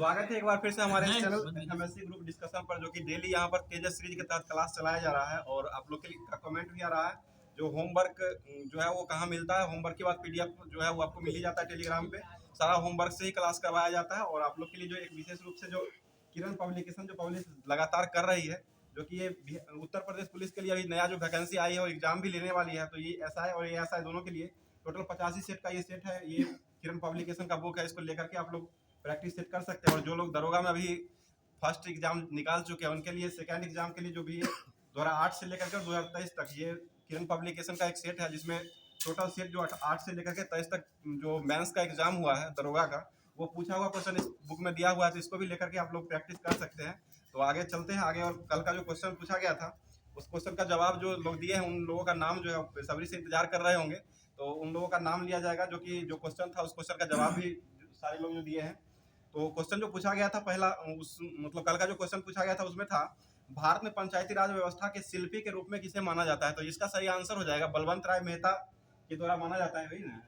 स्वागत है एक बार फिर से हमारे चैनल एमएससी ग्रुप डिस्कशन पर, जो कि डेली यहाँ पर तेजस सीरीज के तहत क्लास चलाया जा रहा है। और आप लोग के लिए का कमेंट भी आ रहा है, जो होमवर्क जो है वो कहाँ मिलता है। होमवर्क के बाद पीडीएफ जो है वो आपको मिल ही जाता है टेलीग्राम पे। सारा होमवर्क से ही क्लास करवाया जाता है। और आप लोग के लिए जो एक विशेष रूप से जो किरण पब्लिकेशन जो पब्लिश लगातार कर रही है, जो कि ये उत्तर प्रदेश पुलिस के लिए अभी नया जो वैकेंसी आई है और एग्जाम भी लेने वाली है, तो ये एसआई और ये एसआई दोनों के लिए टोटल 85 सेट का ये सेट है। ये किरण पब्लिकेशन का बुक है, इसको लेकर के आप लोग प्रैक्टिस सेट कर सकते हैं। और जो लोग दरोगा में अभी फर्स्ट एग्जाम निकाल चुके हैं, उनके लिए सेकंड एग्जाम के लिए जो भी 2008 से लेकर के 2023 तक ये किरण पब्लिकेशन का एक सेट है, जिसमें टोटल सेट जो 8 से लेकर के 23 तक जो मेंस का एग्जाम हुआ है दरोगा का, वो पूछा हुआ क्वेश्चन इस बुक में दिया हुआ है। तो इसको भी लेकर के आप लोग प्रैक्टिस कर सकते हैं। तो आगे चलते हैं आगे। और कल का जो क्वेश्चन पूछा गया था, उस क्वेश्चन का जवाब जो लोग दिए हैं, उन लोगों का नाम जो है बेसब्री से इंतजार कर रहे होंगे, तो उन लोगों का नाम लिया जाएगा। जो कि जो क्वेश्चन था उस क्वेश्चन का जवाब भी सारे लोग जो दिए हैं। तो क्वेश्चन जो पूछा गया था पहला, उस मतलब कल का जो क्वेश्चन पूछा गया था उसमें था, भारत में पंचायती राज व्यवस्था के शिल्पी के रूप में किसे माना जाता है। तो इसका सही आंसर हो जाएगा बलवंत राय मेहता के द्वारा माना जाता है, वही ना।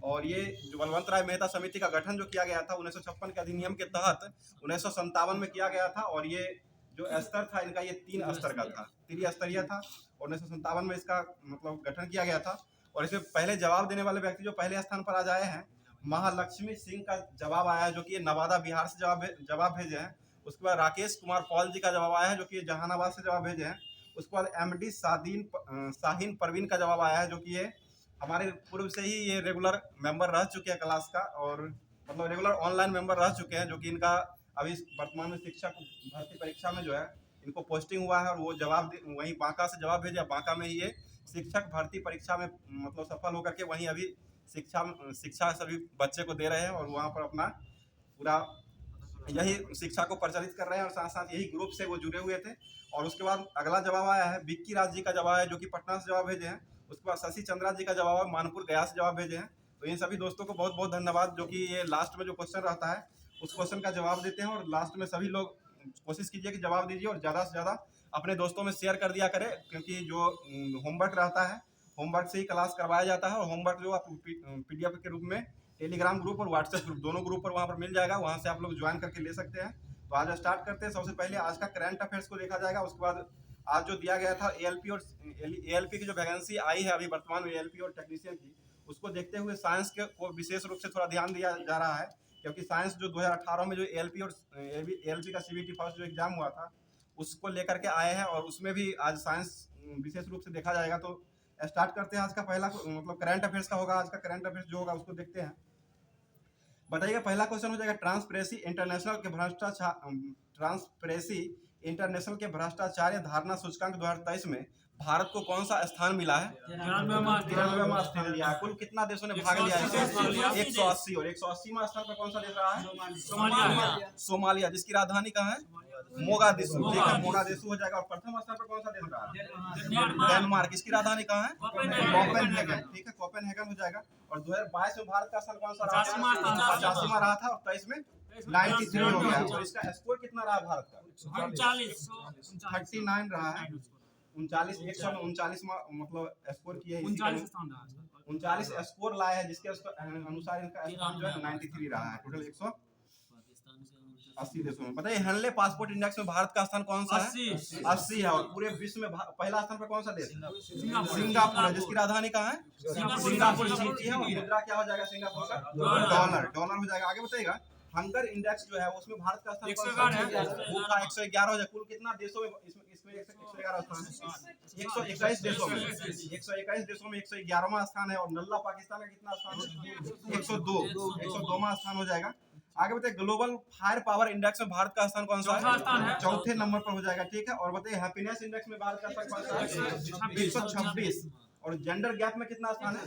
और ये जो बलवंत राय मेहता समिति का गठन जो किया गया था 1956 के अधिनियम के तहत 1957 में किया गया था। और ये जो स्तर था इनका, ये 3 स्तर का था, त्रिस्तरीय था। 1957 में इसका मतलब गठन किया गया था। और इसमें पहले जवाब देने वाले व्यक्ति जो पहले स्थान पर आज आए हैं, महालक्ष्मी सिंह का जवाब आया है, जो कि नवादा बिहार से जवाब भेजे हैं। उसके बाद राकेश कुमार पॉल जी का जवाब आया है, जो कि जहानाबाद से जवाब भेजे हैं। उसके बाद एमडी शाहीन परवीन का जवाब आया है, जो कि ये हमारे पूर्व से ही ये रेगुलर मेंबर रह चुके हैं क्लास का, और मतलब रेगुलर ऑनलाइन मेंबर रह चुके हैं। जो कि इनका अभी वर्तमान में शिक्षक भर्ती परीक्षा में जो है इनको पोस्टिंग हुआ है, और वो जवाब वहीं बांका से जवाब भेजा। बांका में ही ये शिक्षक भर्ती परीक्षा में मतलब सफल होकर के वहीं अभी शिक्षा सभी बच्चे को दे रहे हैं, और वहाँ पर अपना पूरा यही शिक्षा को प्रचलित कर रहे हैं। और साथ साथ यही ग्रुप से वो जुड़े हुए थे। और उसके बाद अगला जवाब आया है विक्की राज जी का जवाब है, जो कि पटना से जवाब भेजे हैं। उसके बाद शशि चंद्रा जी का जवाब है, मानपुर गया से जवाब भेजे हैं। तो इन सभी दोस्तों को बहुत बहुत धन्यवाद, जो कि ये लास्ट में जो क्वेश्चन रहता है उस क्वेश्चन का जवाब देते हैं। और लास्ट में सभी लोग कोशिश कीजिए कि जवाब दीजिए, और ज़्यादा से ज़्यादा अपने दोस्तों में शेयर कर दिया करें, क्योंकि जो होमवर्क रहता है होमवर्क से ही क्लास करवाया जाता है। और होमवर्क जो आप पीडीएफ के रूप में टेलीग्राम ग्रुप और व्हाट्सएप ग्रुप दोनों ग्रुप पर वहाँ पर मिल जाएगा, वहाँ से आप लोग ज्वाइन करके ले सकते हैं। तो आज स्टार्ट करते हैं। सबसे पहले आज का करंट अफेयर्स को देखा जाएगा। उसके बाद आज जो दिया गया था एएलपी और एएलपी की जो वैकेंसी आई है अभी वर्तमान में एएलपी और टेक्नीशियन की, उसको देखते हुए साइंस के को विशेष रूप से थोड़ा ध्यान दिया जा रहा है, क्योंकि साइंस जो 2018 में जो एएलपी और एएलपी का सीबीटी फर्स्ट जो एग्जाम हुआ था उसको लेकर के आए हैं, और उसमें भी आज साइंस विशेष रूप से देखा जाएगा। तो स्टार्ट करते हैं। आज का पहला मतलब करंट अफेयर्स का होगा। आज का करंट अफेयर्स जो होगा उसको देखते हैं। बताइएगा, पहला क्वेश्चन हो जाएगा, ट्रांसपेरेंसी इंटरनेशनल के भ्रष्टाचार धारणा सूचकांक 2023 में भारत को कौन सा स्थान मिला है? 93वां स्थान लिया है। कुल कितना देशों ने भाग लिया है? 180। और 180वां स्थान पर कौन सा देश रहा है? सोमालिया, जिसकी राजधानी कहाँ है? मोगादिशु। ठीक है, मोगादिशु हो जाएगा। और प्रथम स्थान पर कौन सा देश रहा है? डेनमार्क। इसकी राजधानी कहाँ है? कोपेनहेगन। ठीक है, कोपेनहेगन हो जाएगा। और 2022 में भारत का स्थान कौन सा रहा? 85वां रहा था, और 23 में 93 हो गया। तो इसका स्कोर कितना रहा भारत का? 39 रहा है। 39 139 मतलब स्कोर किया है, 39 स्कोर लाया है, जिसके अनुसार इनका स्थान जो है 93 रहा है। टोटल 180 देशों में। बताइए, हेनले पासपोर्ट इंडेक्स में भारत का स्थान कौन सा है? 80 है। और पूरे विश्व में पहला स्थान पर कौन सा देश है? सिंगापुर है, जिसकी राजधानी कहाँ है? सिंगापुर सिटी है। और मुद्रा क्या हो जाएगा सिंगापुर का? डॉलर हो जाएगा। आगे बताइएगा, हंगर इंडेक्स जो है उसमें भारत का स्थान 111 हो जाए। कुल कितना देशों में इसमें 111 स्थान है? 121 देशों में 111वां स्थान है। और नल्ला पाकिस्तान का कितना स्थान है? 102वां स्थान हो जाएगा। आगे बताइए, ग्लोबल फायर पावर इंडेक्स में भारत का स्थान कौन सा है? चौथे नंबर पर हो जाएगा। ठीक है। और बताइए, हैप्पीनेस इंडेक्स में भारत का स्थान कौन सा है? 126। और जेंडर गैप में कितना स्थान है?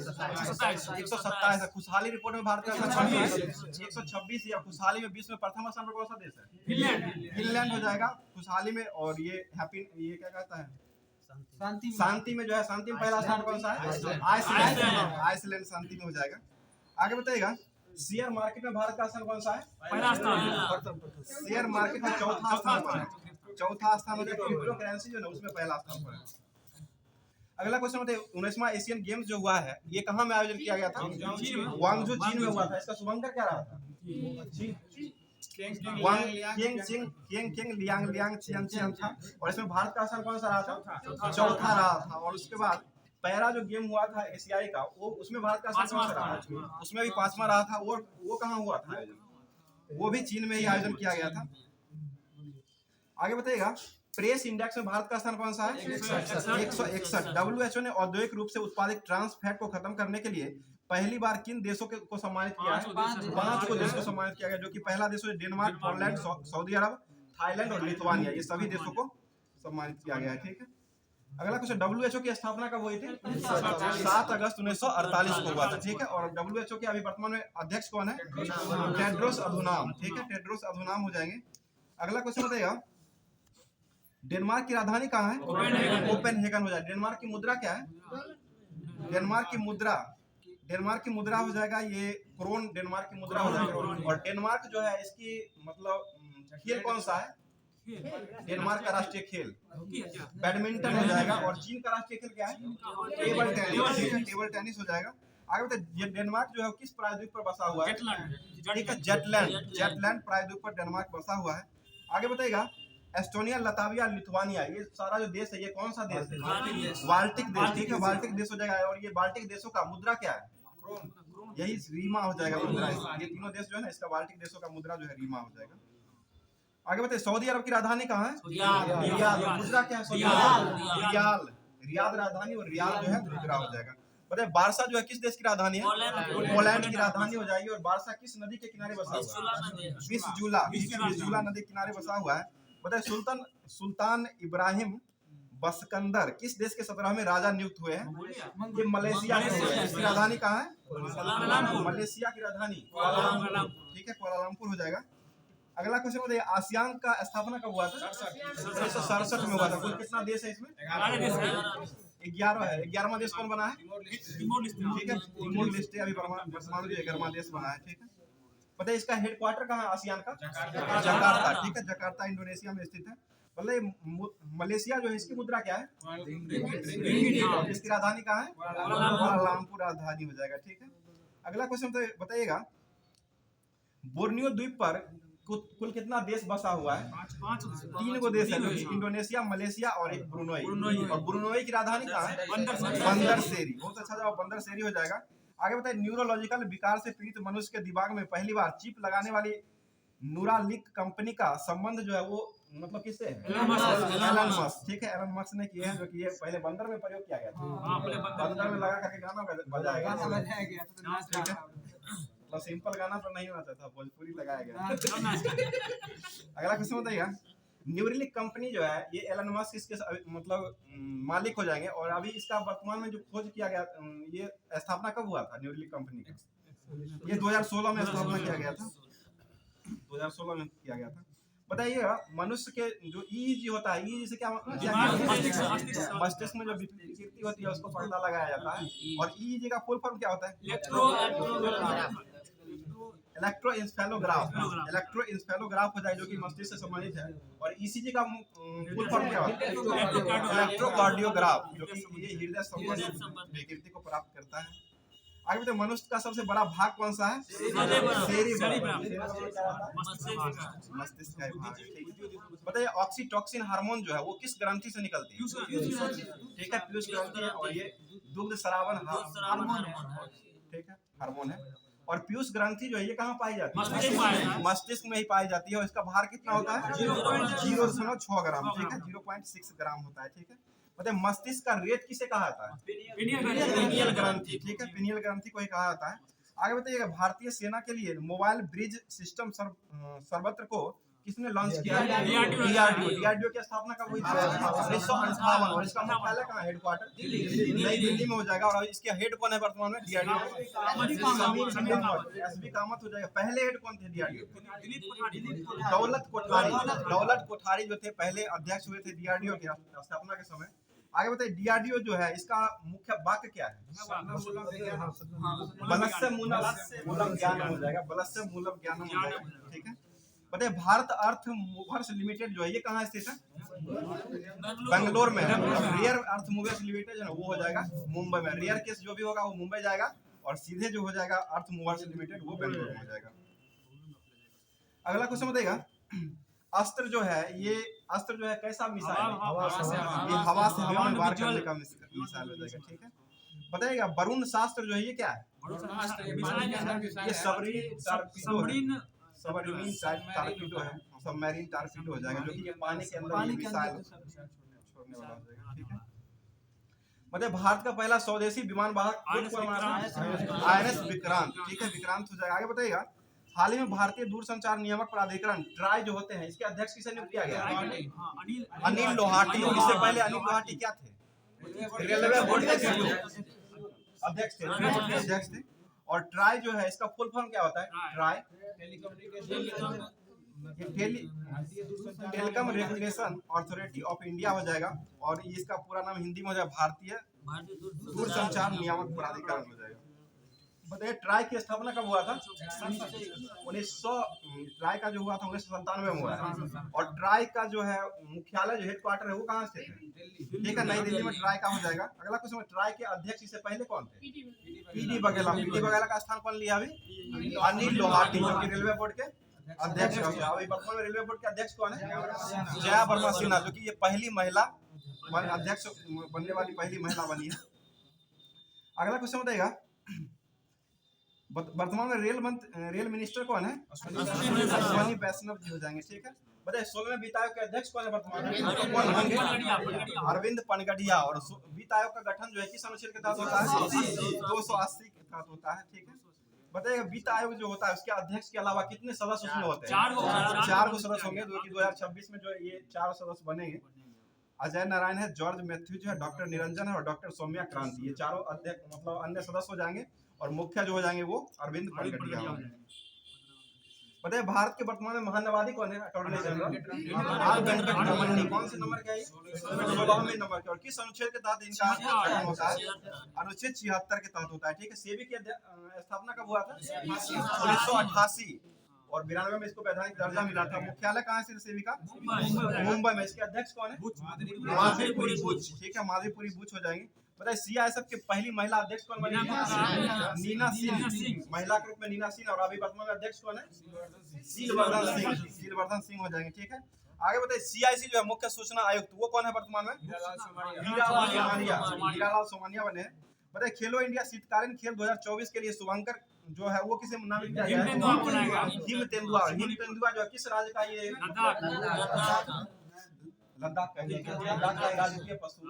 127 है। खुशहाली रिपोर्ट में भारत का स्थान 126 या खुशहाली में विश्व में प्रथम स्थान पर कौन सा देश है? फिनलैंड हो जाएगा खुशहाली में। और ये क्या कहता है? शांति में जो है, शांति में पहला स्थान कौन सा है? आइसलैंड शांति में हो जाएगा। आगे बताइएगा, शेयर मार्केट में भारत का स्थान कौन सा है? पहला स्थान। शेयर मार्केट में चौथा स्थान पर है। चौथा स्थान हो जाएगा। क्रिप्टो करेंसी जो है उसमें पहला स्थान पर है। अगला क्वेश्चन बताइए, 19वां एशियन गेम्स जो हुआ है ये कहाँ में आयोजन किया गया था? ग्वांगझू चीन में हुआ था। इसका शुभंकर क्या रहा था? किंग लियांग लियांग चियन चियन था। और इसमें भारत का स्थान कौन सा रहा था? चौथा रहा था। और उसके बाद पैरा जो गेम हुआ था एशियाई का, वो उसमें भारत का स्थान कौन सा रहा? उसमें भी 5वां रहा था। और वो कहाँ हुआ था आयोजन? वो भी चीन में ही आयोजन किया गया था। आगे बताइएगा, प्रेस इंडेक्स में भारत का स्थान कौन सा है? 161। WHO ने औद्योगिक रूप से उत्पादित ट्रांस फैट को खत्म करने के लिए पहली बार किन देशों को सम्मानित किया है? 5 को देशों को सम्मानित किया गया, जो कि पहला देश है डेनमार्क, पोलैंड, सऊदी अरब, थाईलैंड और लिथुआनिया। ये सभी देशों को सम्मानित किया गया है। ठीक है। अगला क्वेश्चन, WHO की स्थापना कब हुई थी? 7 अगस्त 1948 को हुआ था। ठीक है। और WHO के अभी वर्तमान में अध्यक्ष कौन है? टेड्रोस अधुनाम। ठीक है, टेड्रोस अधुनाम हो जाएंगे। अगला क्वेश्चन बताइएगा, डेनमार्क की राजधानी कहाँ है? कोपेनहेगन हो जाएगा। डेनमार्क की मुद्रा क्या है? डेनमार्क की मुद्रा हो जाएगा ये क्रोन। डेनमार्क की मुद्रा हो जाएगा। और डेनमार्क जो है इसकी मतलब खेल कौन सा है? डेनमार्क का राष्ट्रीय खेल बैडमिंटन हो जाएगा। और चीन का राष्ट्रीय खेल क्या है? Table tennis. टेबल टेनिस हो जाएगा। आगे बताइए, डेनमार्क जो है किस प्रायद्वीप पर बसा हुआ है? ठीक है, जेटलैंड प्रायद्वीप पर डेनमार्क बसा हुआ है। आगे बताइएगा, एस्टोनिया, लताविया, लिथुआनिया, ये सारा जो देश है ये कौन सा देश है? बाल्टिक देश। ठीक है, बाल्टिक देश हो जाएगा। और ये बाल्टिक देशों का मुद्रा क्या है? यही रीमा हो जाएगा मुद्रा। ये तीनों देश जो है ना, इसका बाल्टिक देशों का मुद्रा जो है रीमा हो जाएगा। आगे बताइए, सऊदी अरब की राजधानी कहाँ है? रियाद। मुद्रा क्या है? रियाल। रियाद राजधानी और रियाल जो है मुद्रा हो जाएगा। बताइए, बारसा जो है किस देश की राजधानी है? पोलैंड की राजधानी हो जाएगी। और बारसा किस नदी के किनारे बसा हुआ है? विस्जुला नदी के किनारे बसा हुआ है। बताइए, सुल्तान इब्राहिम बसकंदर किस देश के 17वें राजा नियुक्त हुए हैं? ये मलेशिया के हुए हैं। इसकी राजधानी कहाँ है? मलेशिया की राजधानी ठीक है, कुआलालंपुर हो जाएगा। अगला क्वेश्चन बताइए, आसियान का स्थापना कब हुआ था? 1967 में हुआ था। कुल कितना देश है इसमें? 11 है। 11वां देश कौन बना है? ठीक है, तिमोर लेस्टे अभी वर्तमान में 11वां देश बना है। ठीक है। बताइए, इसका हेडक्वार्टर कहाँ है आसियान का? जकार्ता। ठीक है, जकार्ता इंडोनेशिया में स्थित है। मतलब मलेशिया जो है इसकी मुद्रा क्या है? इसकी राजधानी कहाँ है? कुआलालंपुर राजधानी हो जाएगा। ठीक है। अगला क्वेश्चन बताइएगा, बोर्नियो द्वीप पर कुल कितना देश बसा हुआ है? 3 को देश है, इंडोनेशिया, मलेशिया और एक ब्रुनोई। और ब्रुनोई की राजधानी कहाँ है? बंदरसेरी। बहुत अच्छा जवाब, बंदरसेरी हो जाएगा। आगे बताइए, न्यूरोलॉजिकल विकार से पीड़ित मनुष्य के दिमाग में पहली बार चिप लगाने वाली न्यूरालिंक कंपनी का संबंध जो है वो मतलब किससे है? Elon Musk. ठीक है, एलन मस्क ने किया है, जो कि ये पहले बंदर में प्रयोग किया गया था। बंदर में लगा करके गाना बजाया गया। ठीक है, मतलब सिंपल गाना तो नहीं होना था, भोजपुरी लगाया गया। अगला क्वेश्चन बताइएगा, न्यूरालिंक कंपनी जो है ये एलन मस्क इसके मतलब मालिक हो जाएंगे। और अभी इसका वर्तमान में जो खोज किया गया, ये स्थापना कब हुआ था न्यूरालिंक कंपनी का? ये 2016 में स्थापना किया गया था। 2016 में किया गया था। बताइएगा, मनुष्य के जो ईईजी होता है, ईईजी से क्या मस्तिष्क में जो विकृति होती है उसको पता लगाया जाता है। और ईईजी का फुल फॉर्म क्या होता है? इलेक्ट्रोएन्सेफेलोग्राफ। इलेक्ट्रोएन्सेफेलोग्राफ हो जाए, जो कि मस्तिष्क से संबंधित है। और ईसीजी का फुल फॉर्म क्या होता है? इलेक्ट्रोकार्डियोग्राफ, जो कि ये हृदय संबंधी विकृति को प्राप्त करता है। आगे बताइए, मनुष्य का सबसे बड़ा भाग कौन सा है? मस्तिष्क का भाग। बताइए, ऑक्सीटोसिन हार्मोन जो है वो किस ग्रंथि से निकलती है? ठीक है, पीयूष ग्रंथि है। और ये दुग्ध स्रावन हार्मोन है। ठीक है, हार्मोन है। और पीयूष ग्रंथि जो है ये कहाँ पाई जाती है? मस्तिष्क में ही पाई जाती है। और इसका भार कितना होता है? 0.06 ग्राम। ठीक है, 0.6 ग्राम होता है। ठीक है। मतलब मस्तिष्क का रेत किसे कहा जाता है? पिनियल ग्रंथि। ठीक है, पिनियल ग्रंथि को ही कहा जाता है। आगे बताइएगा, भारतीय सेना के लिए मोबाइल ब्रिज सिस्टम सर्वत्र को किसने लॉन्च किया? डीआरडीओ की स्थापना कब हुई थी? 1958। और इसका मुख्यालय कहाँ? हेडक्वार्टर नई दिल्ली में हो जाएगा। और इसके हेड कौन है वर्तमान में? डीआरडीओ एसबी कामत हो जाएगा। पहले हेड कौन थे डीआरडीओ? दौलत कोठारी जो थे पहले अध्यक्ष हुए थे डीआरडीओ के स्थापना के समय। आगे बताइए, डीआरडीओ जो है इसका मुख्य वाक्य क्या है? बलस्य मूलम ज्ञानम हो जाएगा। बलस्य मूलम ज्ञानम हो जाएगा। ठीक है। बताइए, भारत अर्थ मूवर्स लिमिटेड जो है ये कहाँ स्थित है? बेंगलोर में है। रेयर अर्थ मूवर्स लिमिटेड जो है वो हो जाएगा मुंबई में। रेयर केस जो भी होगा वो मुंबई जाएगा। और सीधे जो हो जाएगा अर्थ मूवर्स लिमिटेड वो बेंगलोर में हो जाएगा। अगला क्वेश्चन बताइएगा, अस्त्र जो है ये अस्त्र जो है कैसा मिसाइल है? ये हवा से हवा में वार करने का मिसाइल हो जाएगा, ठीक है। बताइएगा वरुण शास्त्र जो है ये क्या है? ये सबमरीन टारपीडो है, सबमरीन टारपीडो हो जाएगा, जो कि ये पानी के अंदर मिसाइल छोड़ने वाला हो जाएगा, ठीक है। मतलब भारत का पहला स्वदेशी विमान वाहक INS विक्रांत, ठीक है, विक्रांत हो जाएगा। आगे बताइएगा, हाल ही में भारतीय दूरसंचार नियामक प्राधिकरण ट्राई जो होते हैं, इसके अध्यक्ष किसे नियुक्त किया गया? अनिल लोहाटी। इससे पहले अनिल लोहाटी क्या थे? रेलवे बोर्ड के अध्यक्ष थे। और ट्राई जो है इसका फुल फॉर्म क्या होता है? Try telecom regulation authority of India हो जाएगा, और इसका पूरा नाम हिंदी में हो जाएगा भारतीय दूरसंचार नियामक प्राधिकरण हो जाएगा। बताइए ट्राई की स्थापना कब हुआ था? 1900। ट्राई का जो हुआ था 1997 में हुआ है। और ट्राई का जो है मुख्यालय जो हेडक्वार्टर है वो कहाँ से है? ठीक है, नई दिल्ली में ट्राई का हो जाएगा। अगला क्वेश्चन, ट्राई के अध्यक्ष इससे पहले कौन थे? पीडी बघेला। पीडी बघेला का स्थान कौन लिया अभी? अनिल लोहाटी, जो कि रेलवे बोर्ड के अध्यक्ष हो गया। अभी वर्तमान में रेलवे बोर्ड के अध्यक्ष कौन है? जया वर्मा सिन्हा, जो कि ये पहली महिला अध्यक्ष बनने वाली पहली महिला बनी है। अगला क्वेश्चन बताइएगा, वर्तमान में रेल मिनिस्टर कौन है? अश्विनी वैष्णव जी हो जाएंगे, ठीक है। बताइए 16वें वित्त आयोग के अध्यक्ष कौन है वर्तमान में? कौन होंगे? अरविंद पनगडिया। और वित्त आयोग का गठन जो है किस अनुच्छेद के तहत होता है? 280 के तहत होता है, ठीक है। बताइए वित्त आयोग जो होता है उसके अध्यक्ष के अलावा कितने सदस्य उसमें होते हैं? 4 सदस्य होंगे, जो कि 2026 में जो ये 4 सदस्य बनेंगे। अजय नारायण है, जॉर्ज मैथ्यूज है, डॉक्टर निरंजन है और डॉक्टर सौम्या क्रांति, ये चारों अध्यक्ष मतलब अन्य सदस्य हो जाएंगे। और मुख्य जो हो जाएंगे वो अरविंद पनगडिया होंगे। बताइए भारत के वर्तमान में महानवादी कौन है? Attorney general R Venkataramani. कौन से नंबर का है? 16वें नंबर के। और किस अनुच्छेद के तहत इनका गठन होता है? अनुच्छेद 76 के तहत होता है, ठीक है। सेबी की स्थापना कब हुआ था? 1988। और 92 में इसको वैधानिक दर्जा मिला था। मुख्यालय कहाँ से सेबी का? मुंबई में। इसके अध्यक्ष कौन है? माधुरी बुच, ठीक है, माधुरी बुच हो जाएंगे। बताइए CISF की पहली महिला अध्यक्ष कौन बनी? नीना सिंह, महिला के रूप में नीना सिंह। और अभी वर्तमान में अध्यक्ष कौन है? शीलवर्धन सिंह हो जाएंगे, ठीक है। आगे बताइए CIC जो है मुख्य सूचना आयुक्त, वो कौन है वर्तमान में? हीरालाल सोमानिया बने हैं। बताइए खेलो इंडिया शीतकालीन खेल 2024 के लिए शुभंकर जो है वो किसे नामित किया गया है? हिम तेंदुआ जो है किस राज्य का? ये लद्दाख का राजकीय पशु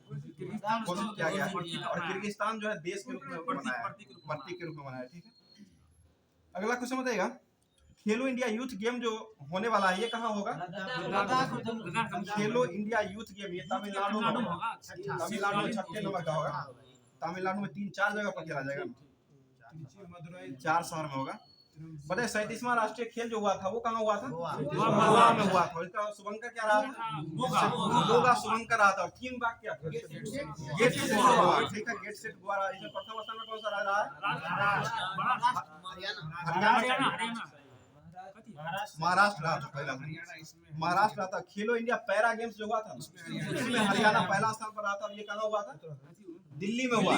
घोषित किया गया है। और किर्गिस्तान जो है देश के रूप में बनाया है, प्रतीक के रूप में बनाया है, ठीक है। अगला क्वेश्चन बताइएगा, खेलो इंडिया यूथ गेम जो होने वाला है ये कहाँ होगा? खेलो इंडिया यूथ गेम ये तमिलनाडु में होगा। तमिलनाडु में 6 नंबर का होगा। तमिलनाडु में 3-4 जगह पर खेला जाएगा, 4 शहर में होगा। बताइए 37वां राष्ट्रीय खेल जो हुआ था वो कहाँ हुआ था? गोवा में हुआ था। इसका शुभंकर क्या रहा था? गोगा शुभंकर रहा था। और थीम वाक्य क्या था? गेट सेट गोवा, ठीक है, गेट सेट गोवा। इसमें प्रथम स्थान में कौन सा रहा है? महाराष्ट्र रहा था पहला। महाराष्ट्र रहा था। खेलो इंडिया पैरा गेम्स जो हुआ था उसमें हरियाणा पहला स्थान पर रहा था। ये कहाँ हुआ था? दिल्ली में हुआ।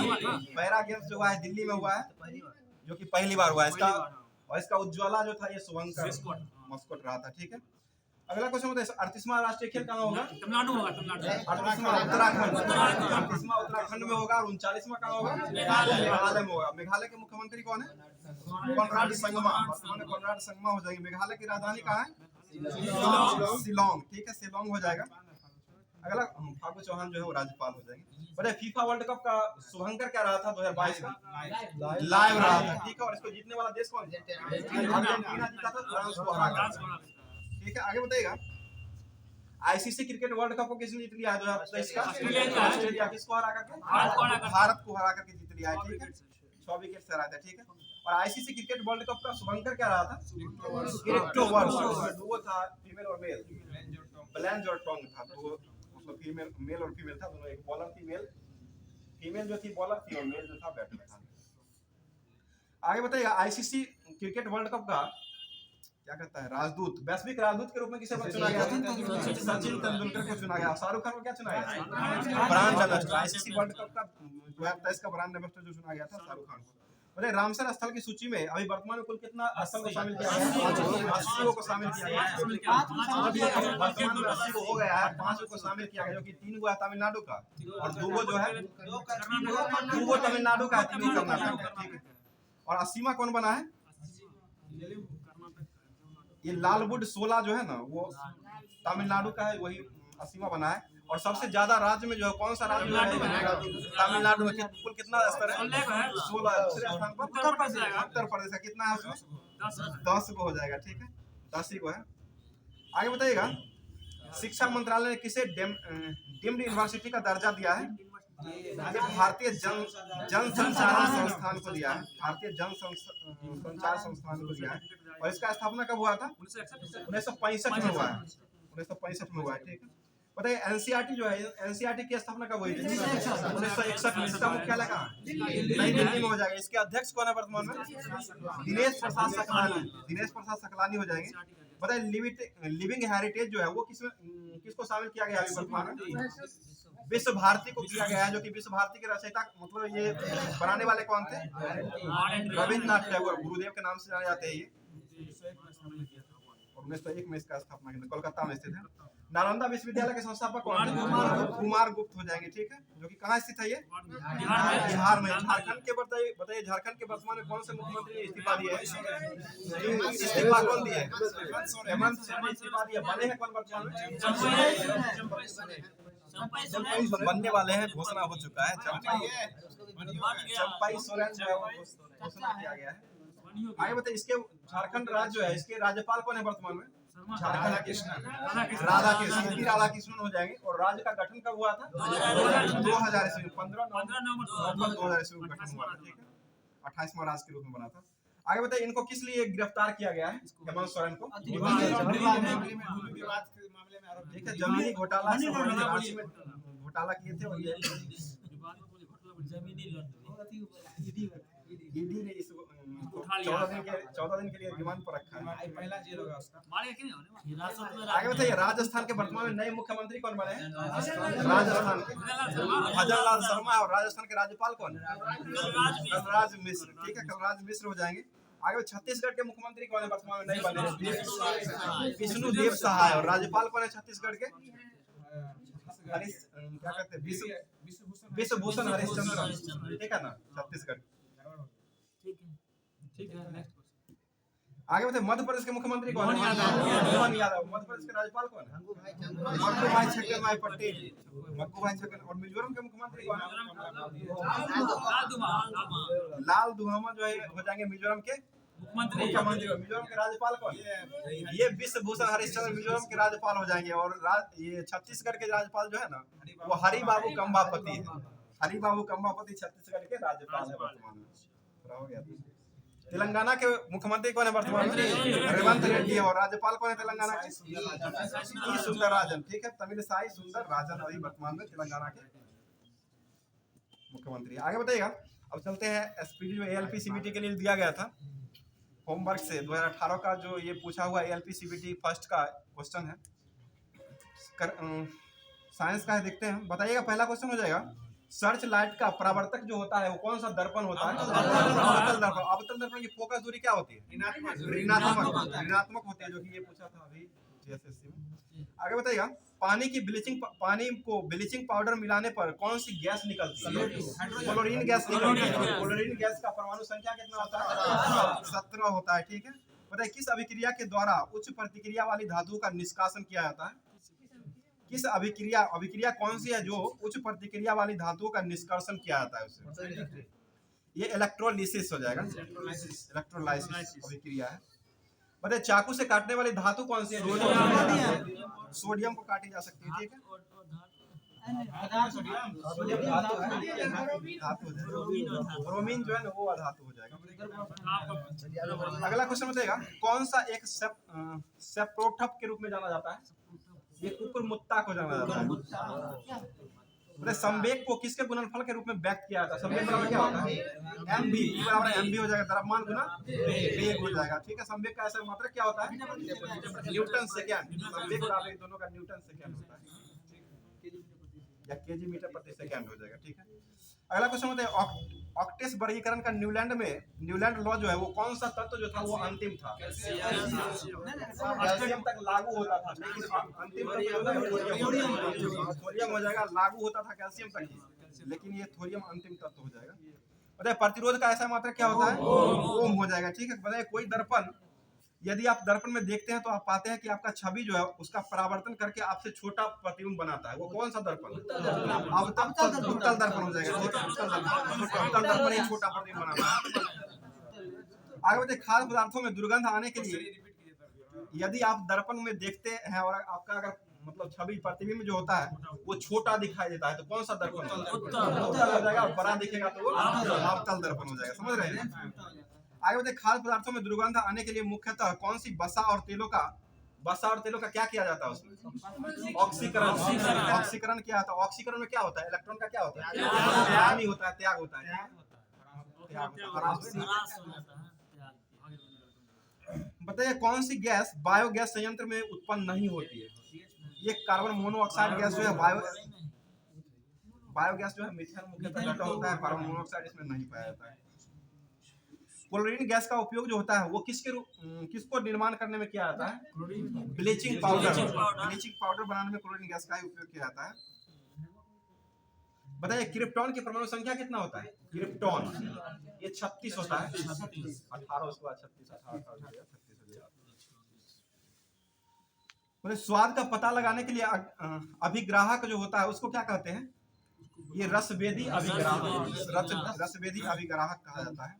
पैरा गेम्स जो हुआ है दिल्ली में हुआ है, जो कि पहली बार हुआ है इसका। और इसका उज्ज्वला जो था ये शुभंकर मस्कोट रहा था, ठीक है। अगला क्वेश्चन बताइए 38वां राष्ट्रीय खेल कहाँ होगा? तमिलनाडु होगा। 38वां उत्तराखंड में होगा। और 39वां कहाँ होगा? मेघालय में होगा। मेघालय के मुख्यमंत्री कौन है? कोनराड संगमा। कोनराड संगमा हो जाएगी। मेघालय की राजधानी कहाँ है? शिलोंग, ठीक है, शिलोंग हो जाएगा। अगला फागू चौहान जो है वो राज्यपाल हो जाएंगे। बताइए फीफा वर्ल्ड कप का शुभंकर क्या रहा था 2022 का? लाइव रहा था, ठीक है। और इसको जीतने वाला देश कौन? अर्जेंटीना जीता था फ्रांस को हराकर, ठीक है। आगे बताइएगा ICC क्रिकेट वर्ल्ड कप को किसने जीत लिया है 2023 का? ऑस्ट्रेलिया। किसको हरा करके? भारत को हरा करके जीत लिया है, ठीक है। 6 विकेट से हराया था, ठीक है। और ICC क्रिकेट वर्ल्ड कप का शुभंकर क्या रहा था? क्रिप्टोवर्स। वो था फीमेल और मेल, ब्लेंज और टोंग था। तो मतलब फीमेल मेल और फीमेल था दोनों। एक बॉलर थी फीमेल जो थी बॉलर थी, और मेल जो था बैटर था। आगे बताइएगा ICC क्रिकेट वर्ल्ड कप का क्या कहता है राजदूत, वैश्विक राजदूत के रूप में किसे चुना गया? सचिन तेंदुलकर को चुना गया। शाहरुख खान को क्या चुना गया? Brand ambassador. ICC world cup का 2023 का ब्रांड एम्बेसडर जो चुना गया था शाहरुख खान को। मतलब रामसर स्थल की सूची में अभी वर्तमान में कुल कितना स्थल को शामिल किया गया है? 80 को शामिल किया गया है। वर्तमान में 80 को हो गया है, 5 को शामिल किया गया, जो कि 3 हुआ तमिलनाडु का और 2 जो है 2 तमिलनाडु का है, 3 कर्नाटक का, ठीक है। और 80वां कौन बना है? ये लालवुड 16 जो है ना वो तमिलनाडु का है, वही 80वां बना है। और सबसे ज्यादा राज्य में जो है कौन सा राज्य है? तमिलनाडु में कुल कितना स्तर है? 16। दूसरे स्थान पर उत्तर प्रदेश का कितना है उसमें? 10 को हो जाएगा, ठीक है, 10 ही को है। आगे बताइएगा, शिक्षा मंत्रालय ने किसे डीम्ड यूनिवर्सिटी का दर्जा दिया है? ये भारतीय जन संचार संस्थान को दिया है, भारतीय जन संचार संस्थान को दिया है। और इसका स्थापना कब हुआ था? 1965 में हुआ है, 1965 में हुआ है, ठीक है। बताइए एनसीईआरटी जो है, एनसीईआरटी की स्थापना कब हुई थी? 1961 में। इसका मुख्यालय कहाँ? नई दिल्ली में हो जाएगा। इसके अध्यक्ष कौन है वर्तमान में? दिनेश प्रसाद सकलानी, दिनेश प्रसाद सकलानी हो जाएंगे। बताइए लिविंग हेरिटेज जो है वो किसको शामिल किया गया है वर्तमान में? विश्व भारती को किया गया है, जो कि विश्व भारती के रचयिता मतलब ये बनाने वाले कौन थे? रविन्द्रनाथ टैगोर, गुरुदेव के नाम से जाने जाते हैं ये। 1901 में इसका स्थापना की, कोलकाता में स्थित है। नालंदा विश्वविद्यालय के संस्थापक कौन है? कुमार गुप्त हो जाएंगे, ठीक है, जो कि कहाँ स्थित है ये? बिहार में। झारखंड के बताइए झारखंड के वर्तमान में कौन से मुख्यमंत्री ने इस्तीफा दिया है? इस्तीफा कौन दिया है? हेमंत सोरेन इस्तीफा दिया। बने हैं कौन वर्तमान में? बनने वाले हैं, घोषणा हो चुका है, चंपाई सोरेन जो है घोषणा किया गया है। आगे बताइए, इसके झारखंड राज्य जो है इसके राज्यपाल कौन है वर्तमान में? राधा कृष्णन हो जाएंगे। और राज्य का गठन कब हुआ था? 2000 ईस्वी, 15 नवंबर 2000 ईस्वी में गठन हुआ था, ठीक है, 28वां राज्य के रूप में बना था। आगे बताइए, इनको किस लिए गिरफ्तार किया गया है हेमंत सोरेन को? ठीक है, जमीनी घोटाला घोटाला किए थे और ईडी ने इसको 14 दिन के लिए रिमांड पर रखा है। पहला जेल होगा उसका। आगे बताइए, राजस्थान के वर्तमान में नए मुख्यमंत्री कौन बने हैं? राजस्थान के भजनलाल शर्मा। और राजस्थान के राज्यपाल कौन है? कलराज मिश्र, ठीक है, कलराज मिश्र हो जाएंगे। आगे छत्तीसगढ़ के मुख्यमंत्री कौन है वर्तमान में नए बने? विष्णुदेव सहाय। और राज्यपाल कौन है छत्तीसगढ़ के? क्या कहते हैं? विश्वभूषण हरिश्चंद्र, ठीक है ना, छत्तीसगढ़। ठीक है, नेक्स्ट। आगे बताइए, मध्य प्रदेश के मुख्यमंत्री कौन है? मोहन यादव। मध्य प्रदेश के राज्यपाल कौन है? मक्कूभाई छक्कनभाई पटेल, मक्कूभाई छक्कन। और मिजोरम के मुख्यमंत्री कौन है? लाल दुहामा जो है हो जाएंगे मिजोरम के मुख्यमंत्री। मिजोरम के राज्यपाल कौन? ये विश्वभूषण हरिश्चंद्र मिजोरम के राज्यपाल हो जाएंगे। और ये छत्तीसगढ़ के राज्यपाल जो है ना वो हरिबाबू कंबापति है। हरिबाबू कंबापति छत्तीसगढ़ के राज्यपाल है वर्तमान में। हो गया। तेलंगाना के मुख्यमंत्री कौन है वर्तमान में? रेवंत रेड्डी। और राज्यपाल कौन है तेलंगाना के? सुंदरराजन, ठीक है, तमिलिसाई सुंदरराजन अभी वर्तमान में तेलंगाना के मुख्यमंत्री। आगे बताइएगा, अब चलते हैं एसपीडी जो एएलपी सीबीटी के लिए दिया गया था होमवर्क से 2018 का, जो ये पूछा हुआ एएलपी सीबीटी फर्स्ट का क्वेश्चन है, साइंस का है, देखते हैं। बताइएगा, पहला क्वेश्चन हो जाएगा, सर्च लाइट का परावर्तक जो होता है वो कौन सा दर्पण होता है? अवतल दर्पण। अवतल दर्पण की फोकस दूरी क्या होती है? ऋणात्मक होती है, जो कि ये पूछा था अभी जेएसएससी में। आगे बताइएगा, पानी को ब्लीचिंग पाउडर मिलाने पर कौन सी गैस निकलती है? क्लोरीन गैस निकलती है। क्लोरीन गैस का परमाणु संख्या कितना होता है? 17 होता है, ठीक है। बताइए, किस अभिक्रिया के द्वारा उच्च प्रतिक्रिया वाली धातु का निष्कासन किया जाता है? किस अभिक्रिया कौन सी है जो उच्च प्रतिक्रिया वाली धातुओं का निष्कर्षण किया जाता है उससे? ये इलेक्ट्रोलिसिस हो जाएगा, इलेक्ट्रोलाइसिस अभिक्रिया है। बताइए, चाकू से काटने वाली धातु कौन सी है? सोडियम को काटी जा सकती है, ठीक है। ब्रोमीन जो है ना वो अधातु हो जाएगा। अगला क्वेश्चन बताइएगा, कौन सा एक सेप्रोटफ के रूप में जाना जाता है? ये कुकुरमुत्ता को जाना जाता है। संवेग को किसके गुणनफल के रूप में व्यक्त किया जाता है? संवेग बराबर क्या होता है? mv बराबर mv हो जाएगा, द्रव्यमान गुना वेग हो जाएगा, ठीक है। संवेग का ऐसा मात्रक क्या होता है? Newton second. संवेग और आवेग दोनों का न्यूटन सेकंड होता है, या केजी मीटर प्रति सेकंड हो जाएगा, ठीक है। अगला क्वेश्चन होता है ऑक्टेस वर्गीकरण का न्यूलैंड लॉ जो है वो कौन सा तत्व जो था वो अंतिम था? कैल्शियम तक लागू होता था, लेकिन अंतिम थोरियम हो जाएगा, लागू होता था कैल्शियम तक ही, लेकिन ये थोरियम अंतिम तत्व हो जाएगा। बताइए प्रतिरोध का ऐसा मात्रा क्या होता है? ओम हो जाएगा। ठीक है, बताइए कोई दर्पण, यदि आप दर्पण में देखते हैं तो आप पाते हैं कि आपका छवि जो है उसका परावर्तन करके आपसे छोटा प्रतिबिंब बनाता है, वो कौन सा दर्पण? उत्तल दर्पण हो जाएगा। उत्तल दर्पण ही छोटा प्रतिबिंब बनाता है। आगे बताइए खाद्य पदार्थों में दुर्गंध आने के लिए यदि आप दर्पण में देखते हैं और आपका अगर मतलब छवि प्रतिबिंब जो होता है वो छोटा दिखाई देता है तो कौन सा दर्पण हो जाएगा? बड़ा दिखेगा तो वो अवतल दर्पण हो जाएगा। समझ रहे हैं? आगे बताइए खाद्य पदार्थों में दुर्गंध आने के लिए मुख्यतः कौन सी वसा और तेलों का क्या किया जाता है उसमें? ऑक्सीकरण क्या होता है? ऑक्सीकरण में क्या होता है? इलेक्ट्रॉन का क्या होता है? त्याग होता है, त्याग होता है। बताइए कौन सी गैस बायोगैस संयंत्र में उत्पन्न नहीं होती है? ये कार्बन मोनोऑक्साइड गैस जो है बायोगैस जो है मीथेन मुख्यतः घटक होता है, कार्बन मोनोऑक्साइड इसमें नहीं पाया जाता है। क्लोरीन गैस का उपयोग जो होता है वो किसको निर्माण करने में किया जाता है? ब्लीचिंग पाउडर बनाने में क्लोरीन गैस का ही उपयोग किया जाता है। बताइए क्रिप्टॉन की परमाणु संख्या कितना होता है? क्रिप्टॉन ये 36 होता है। 18 उसके बाद 36 स्वाद का पता लगाने के लिए अभिग्राहक जो होता है उसको क्या कहते हैं? ये रसवेदी अभिग्राहक कहा जाता है।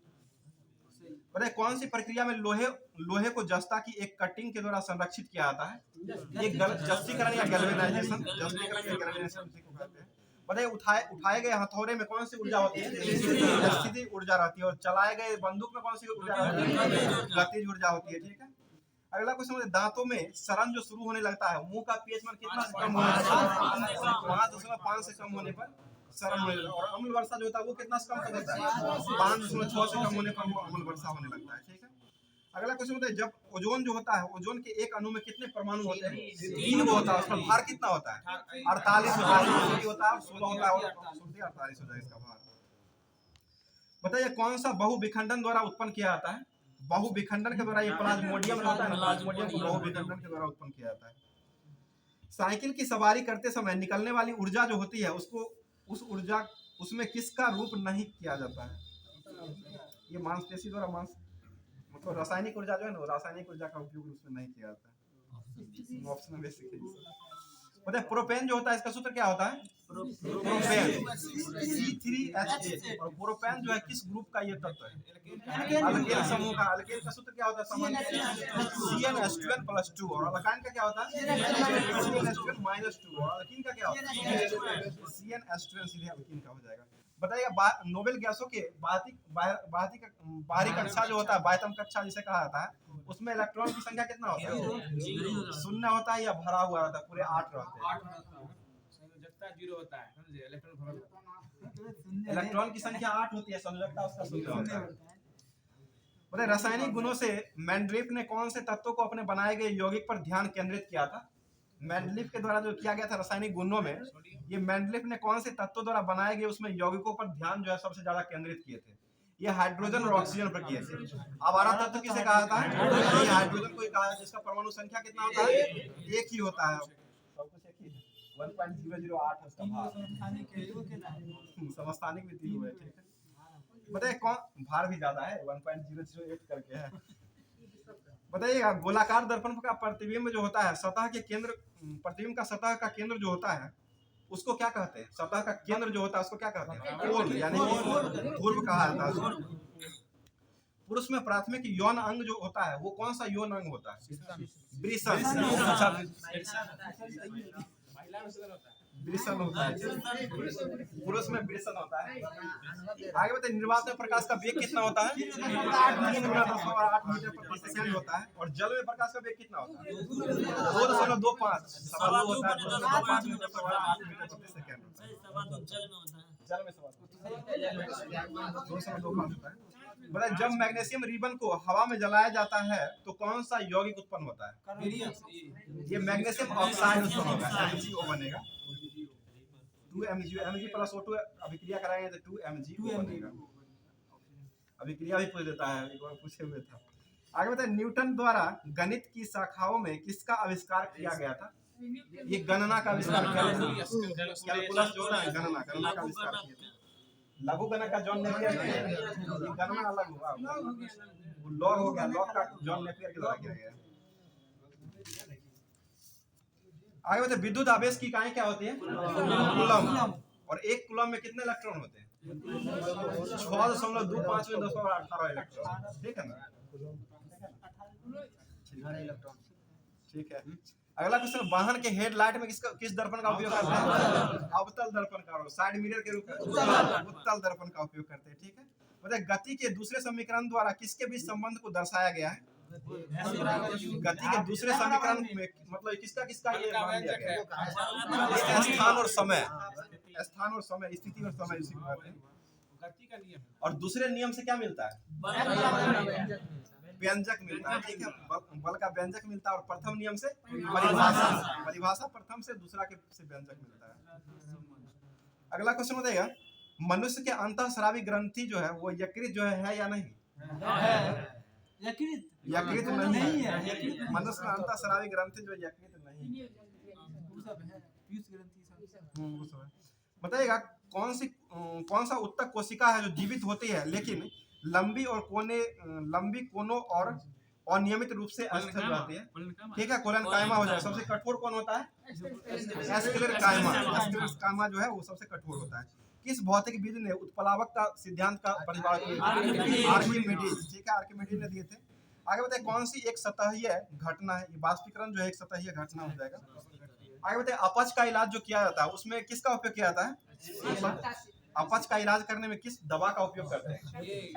बताइए कौन सी प्रक्रिया में लोहे को जस्ता की एक कटिंग के द्वारा संरक्षित किया जाता है? ये जस्तीकरण या गैल्वेनाइजेशन को कहते हैं। बताइए उठाए गए हथौड़े में कौन सी ऊर्जा होती है? स्थितिज ऊर्जा रहती है। और चलाए गए बंदूक में कौन सी ऊर्जा रहती है? गतिज ऊर्जा होती है। ठीक है, अगला क्वेश्चन, दांतों में सड़न जो शुरू होने लगता है मुंह का पीएच मान कितना से कम होने पर? 5.5 से कम होने पर सड़न होने लगता है। और अम्ल वर्षा जो होता है वो कितना से कम होता है? 5.6 से कम होने पर वो अम्ल वर्षा होने लगता है। ठीक है, अगला क्वेश्चन होता है जब ओजोन जो होता है, ओजोन के एक अणु में कितने परमाणु होते हैं? 3 होता है। उसका भार कितना होता है? 48 होता है। 16 होता है और 48 हो जाएगा इसका भार। बताइए कौन सा बहुविखंडन द्वारा उत्पन्न किया जाता है? बहुविखंडन के द्वारा, ये प्लाज्मोडियम होता है, प्लाज्मोडियम को बहुविखंडन के द्वारा उत्पन्न किया जाता है। साइकिल की सवारी करते समय निकलने वाली ऊर्जा जो होती है उसमें किसका रूप नहीं किया जाता है? ये मांसपेशी द्वारा मतलब रासायनिक ऊर्जा जो है ना, रासायनिक ऊर्जा का उपयोग उसमें नहीं किया जाता है। ऑप्शन में बेसिक बताइए प्रोपेन जो होता है इसका सूत्र क्या होता है? Propane C3H8। और प्रोपेन जो है किस ग्रुप का ये तत्व है? अल्केन समूह का। अल्केन का सूत्र क्या होता है? CnH2n+2। और अल्काइन का क्या होता है? CnH2n-2। और अल्कीन का क्या होता है? CnH2n। सीधे अल्कीन का हो जाएगा। बताइएगा नोबेल गैसों के बाहरी कक्षा जो होता है, बाह्यतम कक्षा जिसे कहा जाता है, उसमें इलेक्ट्रॉन की संख्या कितना होता है? 0 होता है या भरा हुआ रहता है? पूरे 8 रहते हैं। इलेक्ट्रॉन की संख्या 8 होती है, संयोजकता उसका 0 होता है। बताइए रासायनिक गुणों से मेंडलीफ ने कौन से तत्वों को अपने बनाए गए यौगिक पर ध्यान केंद्रित किया था? मेंडलीफ के द्वारा जो किया गया था रासायनिक गुणों में, ये मेंडलीफ ने कौन से तत्वों द्वारा बनाए गए उसमें यौगिकों पर ध्यान जो है सबसे ज्यादा केंद्रित किए थे? ये हाइड्रोजन और ऑक्सीजन पर किए थे। आवारा तत्व किसे कहा जाता है? ये हाइड्रोजन को कहा है, जिसका परमाणु संख्या कितना होता है? 1 ही होता है। सब कुछ एक ही है। 1.008 है उसका भार। समस्थानिक भी 3 हुए। ठीक है, बताइए कौन भार भी ज्यादा है, 1.008 करके है। बताइएगा गोलाकार दर्पण का प्रतिबिंब जो होता है सतह के केंद्र, प्रतिबिंब का सतह का केंद्र जो होता है उसको क्या कहते हैं? सतह का केंद्र जो होता है उसको क्या कहते हैं? कोण, यानी ध्रुव कहा जाता है। पुरुष में प्राथमिक यौन अंग जो होता है वो कौन सा यौन अंग होता है? वृषण होता है। पुरुष में वृषण होता है। आगे बताइए निर्वात में प्रकाश का वेग कितना होता है? 8 मीटर प्रति सेकंड होता है। और जल में प्रकाश का वेग कितना होता है? 2.25 होता है। 2.5 मीटर पर 8 मीटर प्रति सेकंड होता है। जल में 2.25 होता है। बताइए जब मैग्नीशियम रिबन को हवा में जलाया जाता है तो कौन सा यौगिक उत्पन्न होता है? ये मैग्नीशियम ऑक्साइड उत्पन्न होगा, MgO बनेगा। 2 mg प्लस O2 अभिक्रिया कराएंगे तो 2 mg बनेगा। अभिक्रिया भी पूछ देता है, एक बार पूछे हुए था। आगे बताए न्यूटन द्वारा गणित की शाखाओं में किसका आविष्कार किया गया था? ये गणना का आविष्कार किया गया, कैलकुलस जो है गणना का आविष्कार किया था। लघु गणक का जॉन नेपियर, ये गणना अलग हुआ, वो लॉग हो गया, लॉग का जॉन नेपियर के द्वारा किया गया। आगे बताए विद्युत आवेश की इकाई क्या होती है? कूलम। और एक कूलम में कितने इलेक्ट्रॉन होते हैं? 6.25 में 1018 इलेक्ट्रॉन, ठीक है ना? ठीक है। अगला क्वेश्चन, वाहन के हेडलाइट में किस दर्पण का उपयोग करते हैं? अवतल दर्पण का, साइड मिरर के रूप में उत्तल दर्पण का उपयोग करते हैं, ठीक है। बताइए गति के दूसरे समीकरण द्वारा किसके बीच संबंध को दर्शाया गया है? गति के दूसरे समीकरण में मतलब किसका ये मान लिया गया है? स्थान और समय, स्थिति और समय इसी को कहते हैं। और दूसरे नियम से क्या मिलता है? व्यंजक मिलता है, ठीक है। बल का व्यंजक मिलता है और प्रथम नियम से परिभाषा प्रथम से, दूसरा के से व्यंजक मिलता है। अगला क्वेश्चन बताइएगा, मनुष्य के अंतःस्रावी ग्रंथि जो है वो यकृत जो है या नहीं? यकृत नहीं है। मनुष्य का अंतःस्रावी ग्रंथि जो यकृत नहीं है। बताइएगा कौन सा उत्तक कोशिका है जो जीवित होती है लेकिन लंबी कोनों और अनियमित रूप से अस्थिर रहती है, ठीक है। कोलन कायमा हो जाए। सबसे कठोर कौन होता है? कायमा जो है वो सबसे कठोर होता है। किस भौतिक विद ने उत्प्लावक का सिद्धांत का प्रतिपादन किया? आर्किमिडीज, ठीक है, आर्किमिडीज ने दिए थे। आगे बताइए कौन सी एक सतहीय घटना है? ये वाष्पीकरण जो है एक सतहीय घटना हो जाएगा। आगे बताइए अपच का इलाज जो किया जाता है उसमें किसका उपयोग किया जाता है? अपच का इलाज करने में किस दवा का उपयोग करते हैं?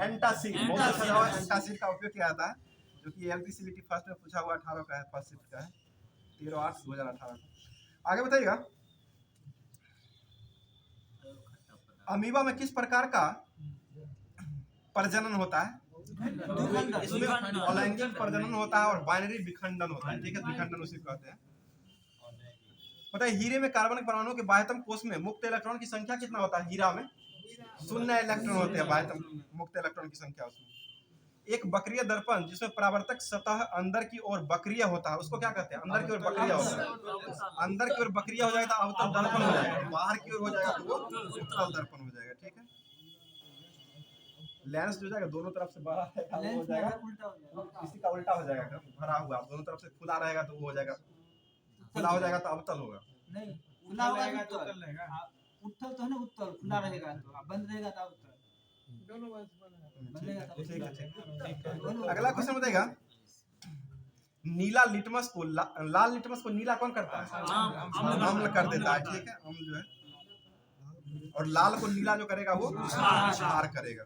एंटासिड। बहुत अच्छा दवा एंटासिड का उपयोग किया जाता है, जो कि एलपीसीबीटी फर्स्ट में पूछा हुआ 18 का है, फर्स्ट शिफ्ट का है, 13/8/2018। आगे बताइएगा अमीबा में किस प्रकार का प्रजनन होता है? इसमें अलैंगिक प्रजनन होता है और बाइनरी विखंडन होता है, ठीक है, विखंडन उसी को कहते हैं। बताइए हीरे में कार्बनिक परमाणु के बाह्यतम कोश में मुक्त इलेक्ट्रॉन की संख्या कितना होता है? हीरा में 0 इलेक्ट्रॉन होते हैं, बाह्यतम मुक्त इलेक्ट्रॉन की संख्या उसमें। एक वक्रीय दर्पण जिसमें परावर्तक सतह अंदर की ओर वक्रीय होता है उसको क्या कहते हैं? अंदर की ओर वक्रीय होता है। अंदर की ओर वक्रीय हो जाएगा तो अवतल दर्पण हो जाएगा, बाहर की ओर हो जाएगा तो वो उत्तल दर्पण हो जाएगा, ठीक है। लेंस जो जाएगा दोनों तरफ से बड़ा है वो हो जाएगा, इसी का उल्टा हो जाएगा, भरा हुआ दोनों तरफ से खुला रहेगा तो वो हो जाएगा, खुला हो जाएगा तो अवतल होगा। नहीं, खुला होगा तो उत्तल रहेगा। उत्तल तो है ना, उत्तल खुला रहेगा तो बंद रहेगा तो उत्तल। दोनों बनेगा तो ठीक है। अगला क्वेश्चन बताएगा नीला लिटमस को लाल लिटमस को नीला कौन करता है? अम्ल कर देता है, ठीक है, अम्ल जो है। और लाल को नीला जो करेगा वो क्षार करेगा।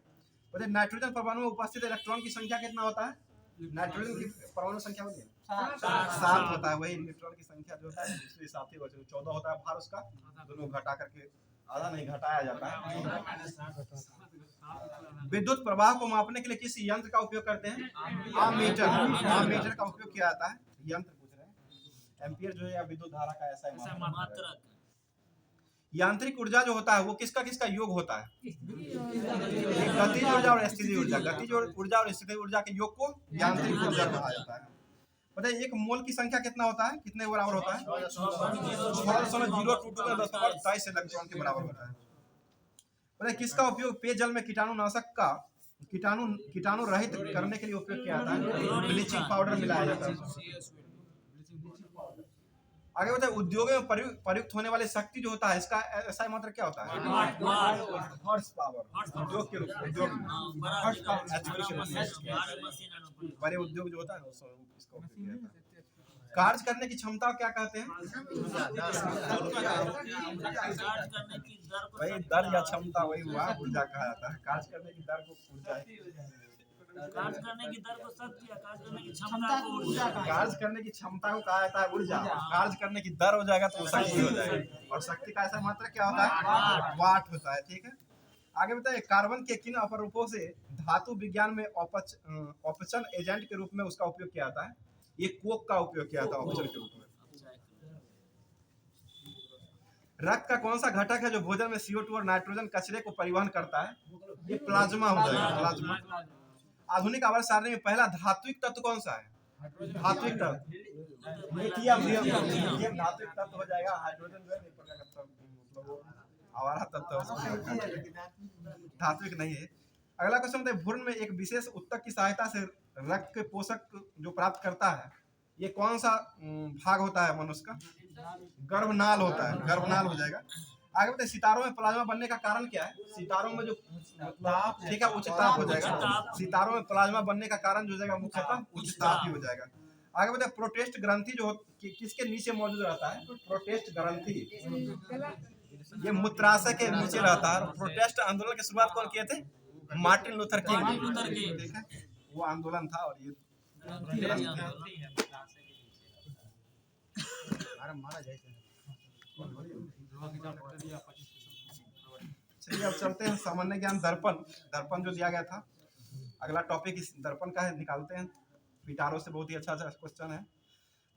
बताइए नाइट्रोजन परमाणु में उपस्थित इलेक्ट्रॉन की संख्या कितना होता है? नाइट्रोजन की परमाणु संख्या होती है 7 होता है। वही न्यूट्रॉन की संख्या जो होता है दूसरे साथ ही 14 होता है भार उसका, दोनों घटा करके आधा नहीं घटाया जाता है। विद्युत प्रवाह को मापने के लिए किस यंत्र का उपयोग करते हैं? आममीटर का उपयोग किया जाता है। यंत्र पूछ रहे हैं, एम्पियर जो है विद्युत धारा का ऐसा मात्रक। यांत्रिक ऊर्जा जो होता है वो किसका योग होता है? गतिज ऊर्जा और स्थितिज ऊर्जा। गतिज ऊर्जा और स्थितिज ऊर्जा के योग को यांत्रिक ऊर्जा कहा जाता है। बताइए एक मोल की संख्या कितना होता है, कितने बराबर होता है? 6.022 का 10 इलेक्ट्रॉन के बराबर होता है। बताइए किसका उपयोग पेयजल में कीटाणुनाशक का कीटाणु रहित करने के लिए उपयोग किया जाता है? ब्लीचिंग पाउडर मिलाया जाता है। आगे बताइए उद्योगों में प्रयुक्त होने वाली शक्ति जो होता है इसका ऐसा मात्रा क्या होता है? Horse power. उद्योग के रूप में बड़े उद्योग जो होता है इसका उपयोग किया जाता है। कार्य करने की क्षमता क्या कहते हैं? वही दर या क्षमता वही हुआ, ऊर्जा कहा जाता है। कार्य करने की दर को ऊर्जा, कार्य करने की दर को शक्ति, कार्य करने की क्षमता को ऊर्जा, कार्य करने की क्षमता को कहा जाता है ऊर्जा। कार्य करने की दर हो जाएगा तो शक्ति हो जाएगी। और शक्ति का ऐसा मात्रा क्या होता है? वाट होता है, ठीक है। आगे बताइए कार्बन के किन अपरूपों से धातु विज्ञान में अपचन एजेंट के रूप में उसका उपयोग किया जाता है? ये कोक का उपयोग किया जाता है अपचन के रूप में। रक्त का कौन सा घटक है जो भोजन में CO2 और नाइट्रोजन कचरे को परिवहन करता है? ये प्लाज्मा हो जाएगा, प्लाज्मा। आधुनिक आवर्त सारणी में पहला धात्विक तत्व कौन सा है? धात्विक तत्व लिथियम धात्विक तत्व हो जाएगा। हाइड्रोजन जो है एक प्रकार का मतलब आवारा तत्व धात्विक नहीं है। अगला क्वेश्चन है, भ्रूण में एक विशेष ऊतक की सहायता से रक्त के पोषक जो प्राप्त करता है, ये कौन सा भाग होता है मनुष्य का? गर्भनाल होता है, गर्भनाल हो जाएगा। आगे बताइए, सितारों में प्लाज्मा बनने का कारण क्या है? सितारों में जो ताप, ठीक है, उच्च ताप हो जाएगा। सितारों में प्लाज्मा बनने का कारण जो हो जाएगा मुख्यतः उच्च ताप ही हो जाएगा। आगे बताइए, प्रोटेस्ट ग्रंथि जो किसके नीचे मौजूद रहता है? प्रोटेस्ट ग्रंथि ये मूत्राशय के नीचे रहता है। प्रोटेस्ट आंदोलन की शुरुआत कौन किए थे? मार्टिन लूथर किंग, ठीक है, वो आंदोलन था। और ये चलिए अब चलते हैं सामान्य ज्ञान दर्पण। दर्पण जो दिया गया था, अगला टॉपिक इस दर्पण का है, निकालते हैं। पिटारो से बहुत ही अच्छा क्वेश्चन है।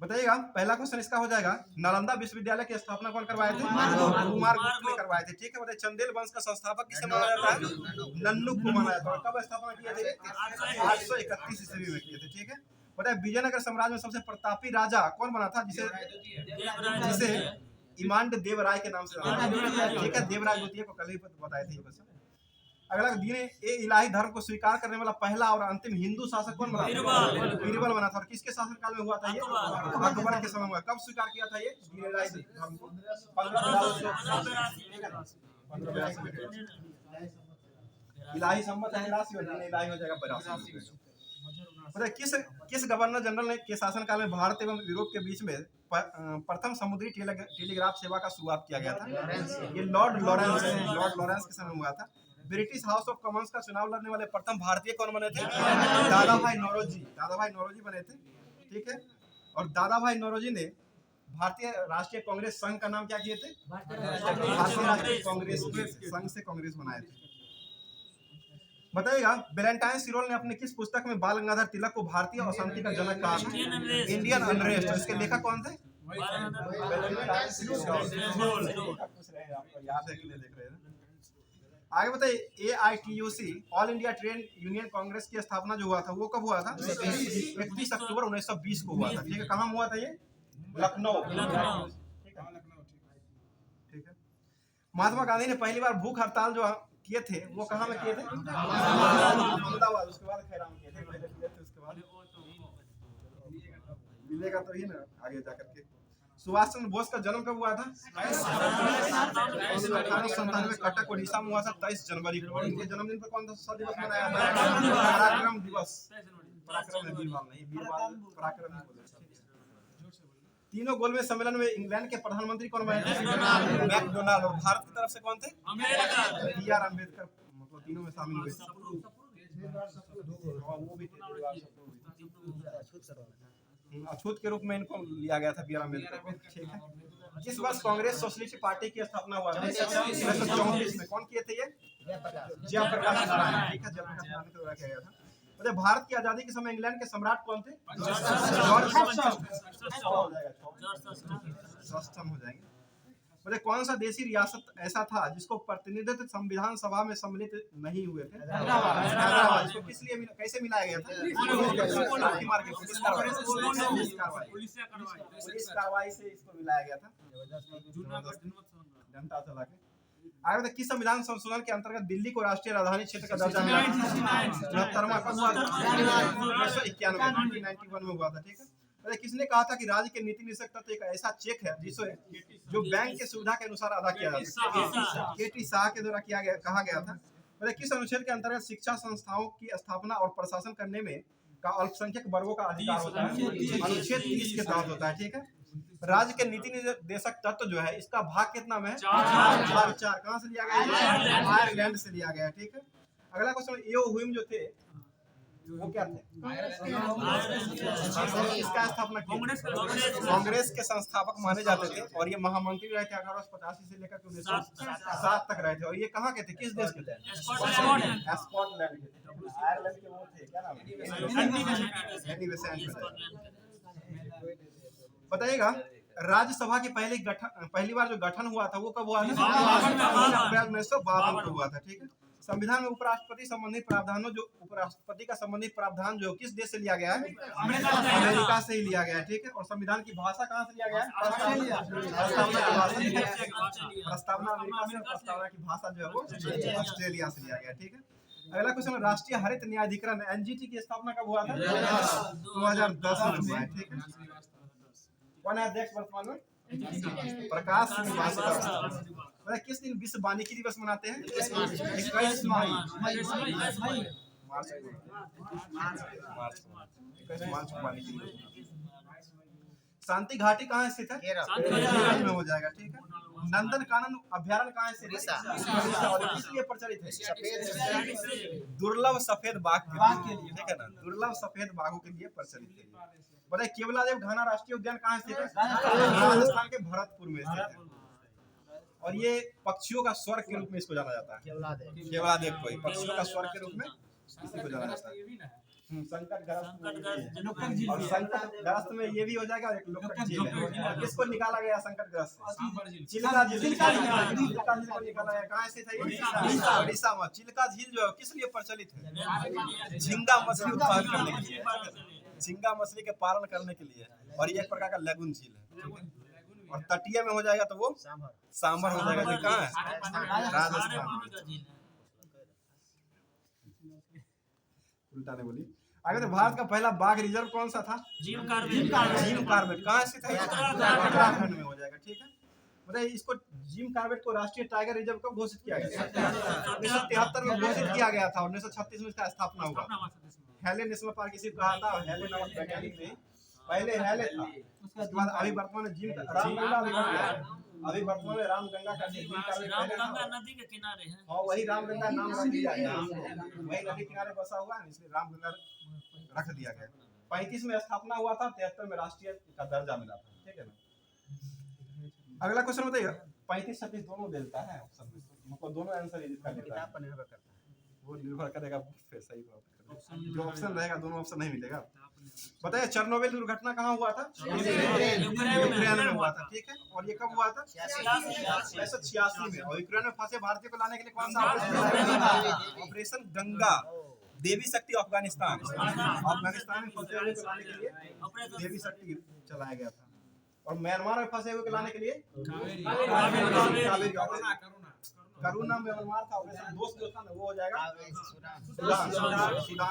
बताइएगा, पहला क्वेश्चन इसका हो जाएगा, नालंदा विश्वविद्यालय की स्थापना कौन करवाए थे? कुमार गुप्त ने करवाए थे, ठीक है। बताइए, चंदेल वंश का संस्थापक किसे माना जाता है? नन्नू को माना जाता है। कब स्थापना किए थे? 831 ईस्वी में किए थे, ठीक है। बताइए, विजयनगर साम्राज्य में सबसे प्रतापी राजा कौन बना था, जिसे इमांड देवराय के नाम से जाना जाता है, ठीक है। देवराय द्वितीय को कल ही बताए थे ये क्वेश्चन। अगला, दीन ए इलाही धर्म को स्वीकार करने वाला पहला और अंतिम हिंदू शासक कौन बना? बीरबल बना था। और किसके शासनकाल में हुआ था ये? अकबर के समय में। कब स्वीकार किया था ये दीन इलाही धर्म को? 1582। इलाही संमत है 83 और दीन इलाही हो जाएगा 82। बताइए, किस गवर्नर जनरल ने के शासनकाल में भारत एवं यूरोप के बीच में प्रथम समुद्री टेलीग्राफ सेवा का शुरुआत किया गया था? ये लॉर्ड लॉरेंस के समय हुआ था। ब्रिटिश हाउस ऑफ कॉमन्स का चुनाव लड़ने वाले प्रथम भारतीय कौन बने थे? दादा भाई नौरोजी बने थे, ठीक है। और दादा भाई नौरोजी ने भारतीय राष्ट्रीय कांग्रेस संघ का नाम क्या किए थे? भारतीय राष्ट्रीय कांग्रेस संघ से कांग्रेस बनाए थे। बताइएगा, वैलेंटाइन सिरोल ने अपने किस पुस्तक में बाल गंगाधर तिलक को भारतीय अशांति का जनक कहा था? Indian unrest. इसके लेखक कौन थे? याद है कि नहीं, देख रहे हैं। आगे बताइए, AITUC all India trade union Congress की स्थापना जो हुआ था वो कब हुआ था? 31 अक्टूबर 1920 को हुआ था, ठीक है। कहाँ हुआ था ये? लखनऊ, ठीक है। महात्मा गांधी ने पहली बार भूख हड़ताल जो किए थे वो कहाँ में किए थे? अहमदाबाद। उसके बाद खैराम किए थे, पहले किए थे, उसके बाद मिलेगा तो ही ना आगे जाकर के। सुभाष चंद्र बोस का जन्म कब हुआ था? 1897 कटक ओडिशा में हुआ था 23 जनवरी को। इनके जन्मदिन पर कौन सा दिवस मनाया जाता है? पराक्रम दिवस। पराक्रम नहीं, वीरवाल पराक्रम। तीनों गोलमेज सम्मेलन में इंग्लैंड के प्रधानमंत्री कौन बने थे? मैकडोनाल्ड। और भारत की तरफ से कौन थे? BR अम्बेडकर, मतलब तीनों में शामिल हुए। वो भी अछूत के रूप में इनको लिया गया था BR अम्बेडकर को, ठीक है। किस वर्ष कांग्रेस सोशलिस्ट पार्टी की स्थापना हुआ था? 1934 में। कौन किए थे ये? जयप्रकाश नारायण, ठीक है, जयप्रकाश नारायण के द्वारा किया गया था। मतलब भारत की आजादी के समय इंग्लैंड के सम्राट कौन थे? जॉर्ज सस्टम हो जाएंगे। मतलब कौन सा देशी रियासत ऐसा था जिसको प्रतिनिधित्व संविधान सभा में सम्मिलित नहीं हुए थे? हैदराबाद। इसको किस लिए कैसे मिलाया गया था? पुलिस कार्रवाई से इसको मिलाया गया था, जनता चला के। आगे बताइए, किस संविधान संशोधन के अंतर्गत दिल्ली को राष्ट्रीय राजधानी क्षेत्र का दर्जा मिला? 69वां कब हुआ था? 1991 में हुआ था, ठीक है। किसने कहा था कि राज्य के नीति निषेध तत्व एक ऐसा चेक है जिसे जो बैंक के सुविधा के अनुसार अदा किया जाता है? KT शाह के द्वारा कहा गया था। किस अनुच्छेद के अंतर्गत शिक्षा संस्थाओं की स्थापना और प्रशासन करने में का अल्पसंख्यक वर्गों का अधिकार होता है? अनुच्छेद 30 के तहत होता है, ठीक है। राज्य के नीति निर्देशक तत्व जो है इसका भाग कितना में है? 4। कहाँ से लिया गया? आयरलैंड से लिया गया, ठीक है। अगला क्वेश्चन, एओ हुइम जो थे वो क्या थे? इसका स्थापना कांग्रेस के संस्थापक माने जाते थे। और ये महामंत्री रहे थे 1885 से लेकर 1907 तक रहे थे। और ये कहाँ के थे? किस देश के थे? स्कॉटलैंड के थे। आयरलैंड के वो थे, क्या नाम है? बताइएगा, राज्यसभा की पहली बार जो गठन हुआ था वो कब हुआ था? 1952 को हुआ था। ठीक है। संविधान में उपराष्ट्रपति संबंधी प्रावधानों जो उपराष्ट्रपति का संबंधित प्रावधान जो किस देश से लिया गया है? अमेरिका से ही लिया गया है। ठीक है। और संविधान की भाषा कहाँ से लिया गया है? प्रस्तावना अमेरिका से, प्रस्तावना की भाषा जो है वो ऑस्ट्रेलिया से लिया गया। ठीक है। अगला क्वेश्चन, राष्ट्रीय हरित न्यायाधिकरण एनजीटी की स्थापना कब हुआ था? 2010 में हुआ है। ठीक है। कौन है अध्यक्ष वर्तमान में? प्रकाश श्रीवास्तव। किस दिन विश्व वानिकी दिवस मनाते हैं? 21 मार्च को वानिकी दिवस। शांति घाटी कहाँ स्थित है? केरल में हो जाएगा। ठीक है। नंदन कानन अभ्यारण्य कहाँ स्थित है? और किस लिए प्रचलित है? दुर्लभ सफेद बाघ के लिए। ठीक है ना, दुर्लभ सफेद बाघों के लिए प्रचलित है। बताइए केवलादेव घाना राष्ट्रीय उद्यान कहाँ स्थित है? राजस्थान के भरतपुर में स्थित है। और ये पक्षियों का स्वर्ग के रूप में इसको जाना जाता है। केवलादेव को पक्षियों का स्वर्ग के रूप में इसी को जाना जाता है। संकटग्रस्त और संकटग्रस्त में ये भी हो जाएगा। एक लोकट झील है, किसको निकाला गया संकटग्रस्त से? चिल्का झील को निकाला गया। कहाँ स्थित है? उड़ीसा में। चिल्का झील जो है किस लिए प्रचलित है? झींगा मछली उत्पादन करने के लिए, झींगा मछली के पालन करने के लिए। और ये एक प्रकार का लैगून झील है। और तटीय में हो जाएगा तो वो सांभर हो जाएगा। जो कहाँ है? राजस्थान। उल्टा नहीं बोली। आगे तो भारत का पहला बाघ रिजर्व कौन सा था? Jim Corbett. कहाँ स्थित है? उत्तराखंड में हो जाएगा। ठीक है। बताइए इसको जिम कार्बेट को राष्ट्रीय टाइगर रिजर्व कब घोषित किया गया? 1973 में घोषित किया गया था। 1936 में इसका स्थापना हुआ। हेले नेशनल पार्क इसी कहा था। हेले नामक वैज्ञानिक ने, पहले हेले था, उसके बाद अभी वर्तमान में जिम रामगंगा अभी वर्तमान में रामगंगा का रामगंगा नदी के किनारे है। हाँ, वही रामगंगा नाम रख दिया गया। वही नदी किनारे बसा हुआ है, इसलिए रामगंगा रख दिया गया। 35 में स्थापना हुआ था, 73 में राष्ट्रीय का दर्जा मिला था। ठीक है ना। अगला क्वेश्चन बताइए। 35-36 दोनों देता है ऑप्शन में, मतलब दोनों आंसर कर लेता है। वो निर्भर करेगा सही जो ऑप्शन रहेगा, दोनों ऑप्शन नहीं मिलेगा। बताइए चेरनोबिल दुर्घटना कहाँ हुआ था? यूक्रेन में हुआ था। ठीक है। और ये कब हुआ था? 1986 में। और यूक्रेन में फंसे भारतीयों को लाने के लिए कौन सा ऑपरेशन गंगा? देवी शक्ति अफगानिस्तान में फंसे हुए को लाने के लिए देवी शक्ति चलाया गया था। और म्यांमार में फंसे हुए को लाने के लिए करुणा म्यांमार था। ऑपरेशन दोस्त जो था ना वो हो जाएगा सूडान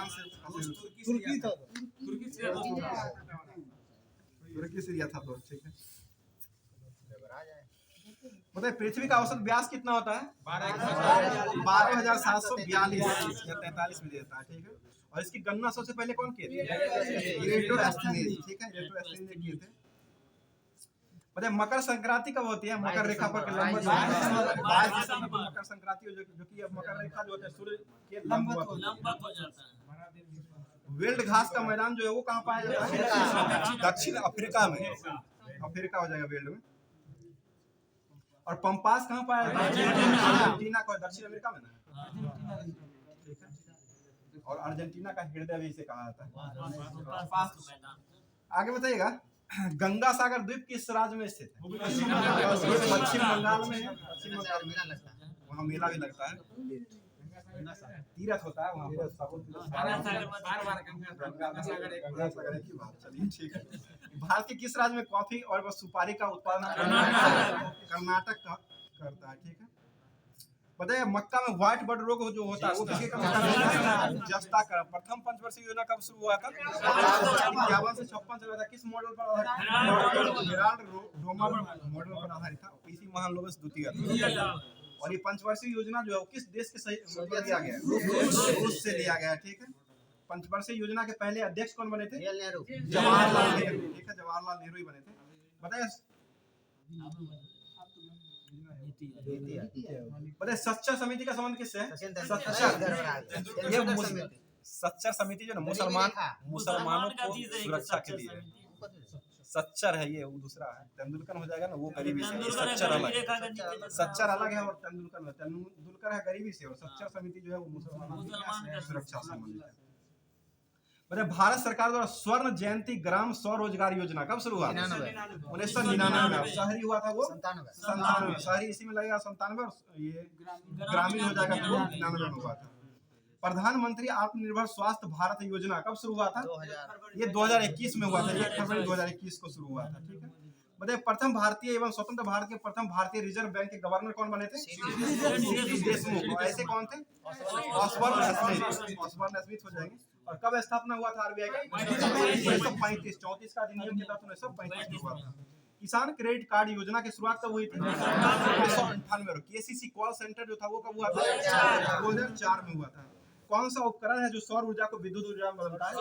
से तुर्की सीरिया था। तो ठीक है। बताइए पृथ्वी का औसत व्यास कितना होता है? 12,742 या 43 में देता है। ठीक है। और इसकी गणना सबसे पहले कौन किए थे? इरेटोस्थेनीज। ठीक है, इरेटोस्थेनीज ने किए थे। बताइए मकर संक्रांति कब होती है? मकर रेखा पर लंबवत 22 दिसंबर को मकर संक्रांति जो कि अब मकर रेखा जो होता है सूर्य के लंबवत हो जाता है। वेल्ड घास का मैदान जो है वो कहाँ पाया जाता है? दक्षिण अफ्रीका में। अफ्रीका हो जाएगा वेल्ड में। और पंपास कहाँ पाया जाता है? अर्जेंटीना को, दक्षिण अमेरिका में ना। और अर्जेंटीना का हृदय भी इसे कहा जाता है। आगे बताइएगा गंगा सागर द्वीप किस राज्य में स्थित है? पश्चिम बंगाल में है। वहाँ मेला भी लगता है, तीरथ होता है वहाँ पर। चलिए ठीक है। भारत के किस राज्य में कॉफी और सुपारी का उत्पादन कर्नाटक करता है? ठीक है। बताइए मक्का में व्हाइट बर्ड रोग जो होता है वो किसके कारण होता है? जस्ता का। प्रथम पंचवर्षीय योजना कब शुरू हुआ था? 51 से 56 चला था। किस मॉडल पर आधारित? हेराल्ड डोमर मॉडल पर आधारित था। पीसी महालनोबिस द्वितीय। और ये पंचवर्षीय योजना जो है वो किस देश के सही लिया गया? रूस से लिया गया। ठीक है। पंचवर्षीय योजना के पहले अध्यक्ष कौन बने थे? जवाहरलाल नेहरू। ठीक है, जवाहरलाल नेहरू ही बने थे। बताइए सच्चर समिति का संबंध किससे है? सच्चर समिति जो ना मुसलमानों को सुरक्षा के लिए सच्चर है। ये वो दूसरा है, तेंदुलकर हो जाएगा ना, वो गरीबी से। सच्चर अलग है और तेंदुलकर है गरीबी से। और सच्चर समिति जो है वो मुसलमानों की सुरक्षा से संबंधित है। मतलब भारत सरकार द्वारा स्वर्ण जयंती ग्राम स्वरोजगार योजना कब शुरू हुआ? 1999 में। शहरी हुआ था वो 97, शहरी इसी में लगेगा 97, और ये ग्रामीण हो जाएगा 99 में हुआ था। प्रधानमंत्री आत्मनिर्भर स्वास्थ्य भारत योजना कब शुरू हुआ था? ये 2021 में हुआ था, 1 फरवरी 2021 को शुरू हुआ था। ठीक है, बताइए प्रथम भारतीय एवं स्वतंत्र भारत के प्रथम भारतीय रिजर्व बैंक के गवर्नर कौन बने थे? सीपी देशमुख। ऐसे कौन थे? ऑसबर्न स्मिथ हो जाएंगे। और कब स्थापना हुआ था आरबीआई का? 1935, 34 का अधिनियम के तहत 1935 में हुआ था। किसान क्रेडिट कार्ड योजना की शुरुआत कब हुई थी? 1998 में। केसीसी कॉल सेंटर जो था वो कब हुआ था? 2004 में हुआ था। कौन सा उपकरण है जो सौर ऊर्जा को विद्युत ऊर्जा में बदलता है?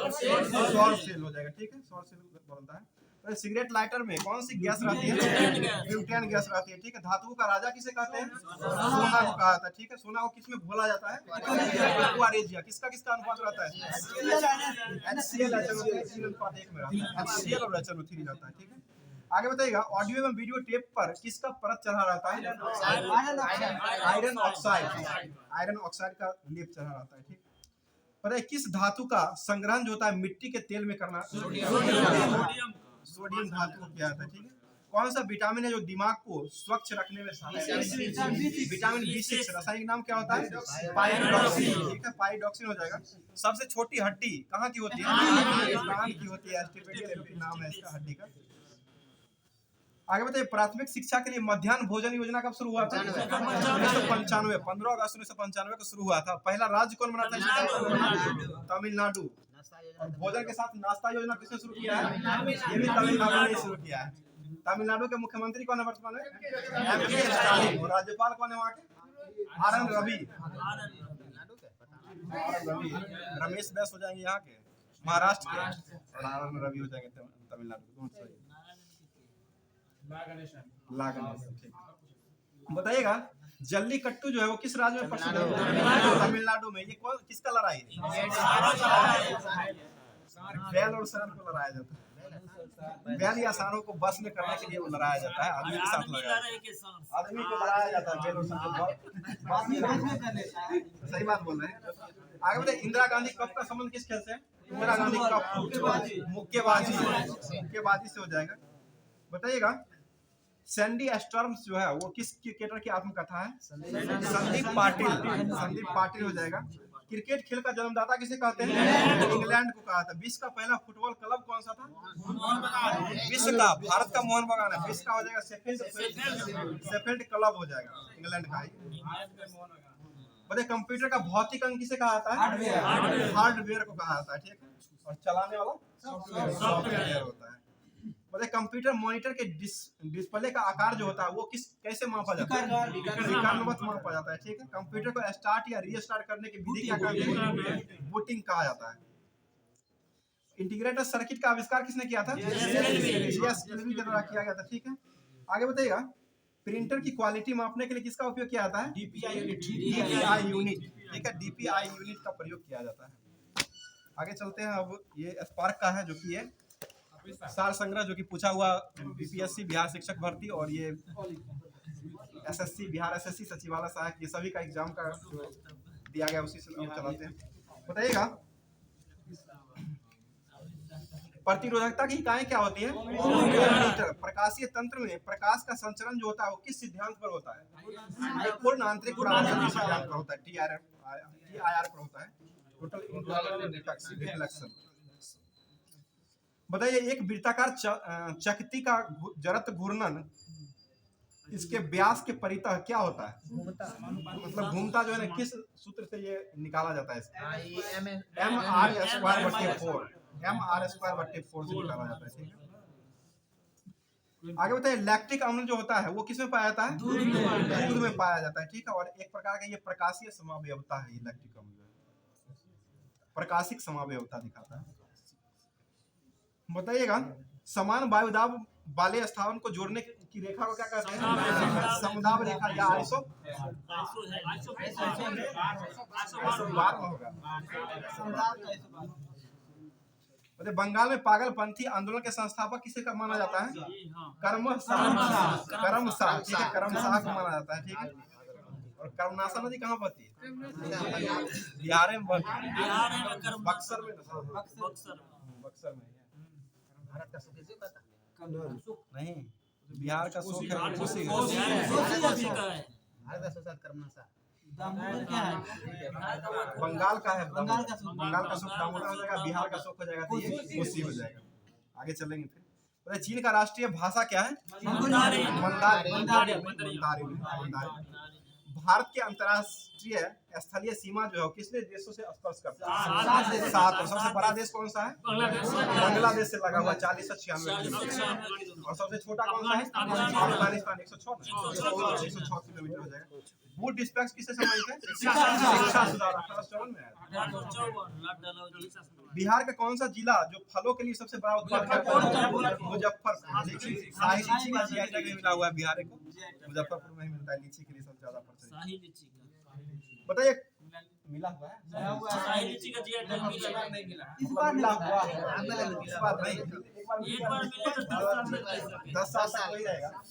सौर सेल हो जाएगा। ठीक है, सौर सेल बदलता है। तो सिगरेट लाइटर में कौन सी गैस रहती है? ब्यूटेन गैस रहती है। ठीक है, धातुओं का राजा किसे कहते हैं? सोना को कहा जाता है। ठीक है, सोना को किसमें घोला जाता है? एक्वा। किसका किसका अनुपात रहता है? HCl अनुपात 1 में रहता है। HCl और HNO3 रहता है। ठीक है, आगे बताइएगा ऑडियो एवं वीडियो टेप पर किसका परत चढ़ा रहता है? आयरन ऑक्साइड का लेप चढ़ा रहता है। ठीक, पता है किस धातु का संग्रहण जो होता है मिट्टी के तेल में करना? सोडियम धातु को किया जाता है। ठीक है, कौन सा विटामिन है जो दिमाग को स्वच्छ रखने में सहायक है? Vitamin B6। रासायनिक नाम क्या होता है? पाइरोडॉक्सिन। ठीक है, पाइरोडॉक्सिन हो जाएगा। सबसे छोटी हड्डी कहाँ की होती है? कान की होती है। स्टेपिडियल नाम है इसका हड्डी का। आगे बताइए प्राथमिक शिक्षा के लिए मध्याह्न भोजन योजना कब शुरू हुआ था? 1995, 15 अगस्त 1995 को शुरू हुआ था। पहला राज्य कौन बना था? तमिलनाडु। और भोजन के साथ नाश्ता योजना किसने शुरू किया है? ये भी तमिलनाडु ने शुरू किया है। तमिलनाडु के मुख्यमंत्री कौन है वर्तमान में? MP Stalin. और राज्यपाल कौन है वहाँ के? RN रवि। रमेश बैस हो जाएंगे यहाँ के महाराष्ट्र के, और RN रवि हो जाएंगे तमिलनाडु के। बताइएगा जल्लीकट्टू जो है वो किस राज्य में प्रसिद्ध है? तमिलनाडु में। ये कौन किसका लड़ाई है? बैल और सांड को लड़ाया जाता है। बैल या सांडों को बस में करने के लिए वो लड़ाया जाता है। आदमी के साथ आदमी को लड़ाया जाता है बैल और सांड को। सही बात बोल रहे हैं। आगे बताइए इंदिरा गांधी कप का संबंध किस खेल से है? इंदिरा गांधी कप मुक्केबाजी से हो जाएगा। बताइएगा सैंडी स्टॉर्म्स जो है वो किस क्रिकेटर की आत्मकथा है? संदीप पाटिल हो जाएगा। क्रिकेट खेल का जन्मदाता किसे कहते हैं? इंग्लैंड को कहा था। विश्व का पहला फुटबॉल क्लब कौन सा था? विश्व का, भारत का मोहन बागान है। विश्व का हो जाएगा शेफील्ड क्लब हो जाएगा, इंग्लैंड का। बताइए कंप्यूटर का भौतिक अंग किसे कहा जाता है? हार्डवेयर को कहा जाता है। ठीक है, और चलाने वाला सॉफ्टवेयर होता है। बताइए कंप्यूटर मॉनिटर के डिस्प्ले का आकार जो होता है वो कैसे मापा जाता है? विकर्णवत मापा जाता है। ठीक है, कंप्यूटर को स्टार्ट या रीस्टार्ट करने की विधि क्या कहते हैं? बूटिंग कहा जाता है। इंटीग्रेटेड सर्किट का आविष्कार किसने किया था? के द्वारा किया गया था। ठीक है, आगे बताइएगा प्रिंटर की क्वालिटी मापने के लिए किसका उपयोग किया जाता है? DPI unit. ठीक है, DPI यूनिट का प्रयोग किया जाता है। आगे चलते हैं। अब ये स्पार्क का है जो कि ये सार संग्रह जो कि पूछा हुआ बीपीएससी बिहार शिक्षक भर्ती और ये एसएससी बिहार एसएससी सचिवालय सहायक ये सभी का एग्जाम का जो दिया गया उसी से हम चलाते हैं। बताइएगा प्रतिरोधकता की इकाई क्या होती है? प्रकाशीय तंत्र में प्रकाश का संचरण जो होता है वो किस सिद्धांत पर होता है? पूर्ण आंतरिक परावर्तन सिद्धांत पर होता है। TIR पर होता है, टोटल इंटरनल रिफ्लेक्शन। बताइए एक वृत्ताकार चकती का जड़त्व घूर्णन इसके व्यास के परितः क्या होता है? मतलब घूमता जो है ना, किस सूत्र से ये निकाला जाता है? MR² से निकाला जाता है। ठीक है, आगे बताइए लैक्टिक अम्ल जो होता है वो किसमें पाया जाता है? दूध में पाया जाता है। ठीक है, और एक प्रकार का ये प्रकाशीय समावयवता है। ये लैक्टिक अम्ल प्रकाशिक समावयवता दिखाता है। बताइएगा समान वायुदाब वाले स्थान को जोड़ने की रेखा को क्या कहते हैं? समदाब रेखा या आइसो बार में होगा। बंगाल में पागलपंथी आंदोलन के संस्थापक किसे का माना जाता है? करम शाह। ठीक है, करम शाह को माना जाता है। ठीक है, और कर्मनाशा नदी कहाँ बहती है? बिहार में बहती है। बिहार में कर्म बक्सर में ना? बक्सर बक्सर में है। भारत का सुख नहीं, बिहार का सुख है कोसी। कोसी का है। भारत का सुख कर्मनाशा दामोदर क्या है? बंगाल का है। बंगाल का सुख दामोदर हो जाएगा, बिहार का सुख हो जाएगा, तो ये कोसी हो जाएगा। आगे चलेंगे फिर। पता है चीन का राष्ट्रीय भाषा क्या है? मंदारिन। भारत के अंतर्राष्ट्रीय स्थलीय सीमा जो है वो कितने देशों से स्पर्श करता है? 7। और सबसे बड़ा देश कौन सा है? बांग्लादेश से लगा हुआ 4096 और सबसे छोटा कौन सा है? अफगानिस्तान 106 किलोमीटर हो जाएगा। फूड डिस्पैच किससे संबंधित है? शिक्षा सुधार 1854 में आया। बिहार का कौन सा जिला जो फलों के लिए सबसे बड़ा उत्पादक है? मुजफ्फरपुर। लेकिन शाही लीची का जीआई टैग मिला हुआ है बिहार को, मुजफ्फरपुर में ही मिलता है लीची के लिए सबसे ज्यादा प्रचलित। शाही लीची का बताइए मिला हुआ है? शाही लीची का जीआई टैग मिला इस बार मिला हुआ है, इस बार नहीं। एक बार मिले तो 10 साल तक वही रहेगा।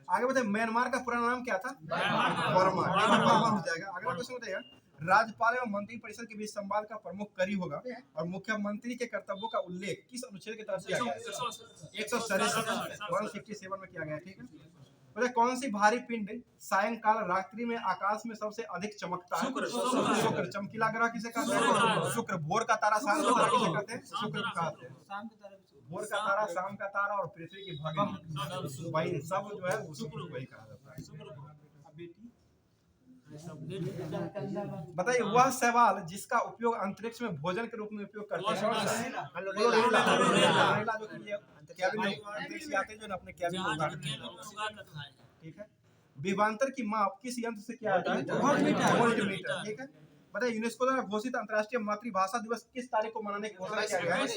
आगे बताइए म्यांमार का पूरा नाम क्या था? बर्मा हो जाएगा। अगला क्वेश्चन बताइएगा राज्यपाल एवं मंत्री परिषद के बीच संवाद का प्रमुख कड़ी होगा और मुख्यमंत्री के कर्तव्यों का उल्लेख किस अनुच्छेद के तहत किया गया है? 157 में किया गया है। ठीक है। बताइए कौन सी भारी पिंड सायंकाल रात्रि में आकाश में सबसे अधिक चमकता है? शुक्र। चमकीला ग्रह किसे कहते हैं? शुक्र। भोर का तारा शाम का तारा किसे कहते हैं? शुक्र को कहते हैं। शाम की तरफ भोर का तारा, शाम का तारा और पृथ्वी की भगिनी वही सब जो है वो शुक्र को ही कहा जाता है। बताइए वह शैवाल जिसका उपयोग अंतरिक्ष में भोजन के रूप में उपयोग करते हैं? लोरेला जो कि ये कैबिन अंतरिक्ष यात्री जो अपने कैबिन में उगाड़ के ठीक है। विभवांतर की माप किस यंत्र से किया जाता है? वोल्टमीटर। ठीक है। बताइए यूनेस्को द्वारा घोषित अंतर्राष्ट्रीय मातृभाषा दिवस किस तारीख को मनाने की घोषणा किया गया है?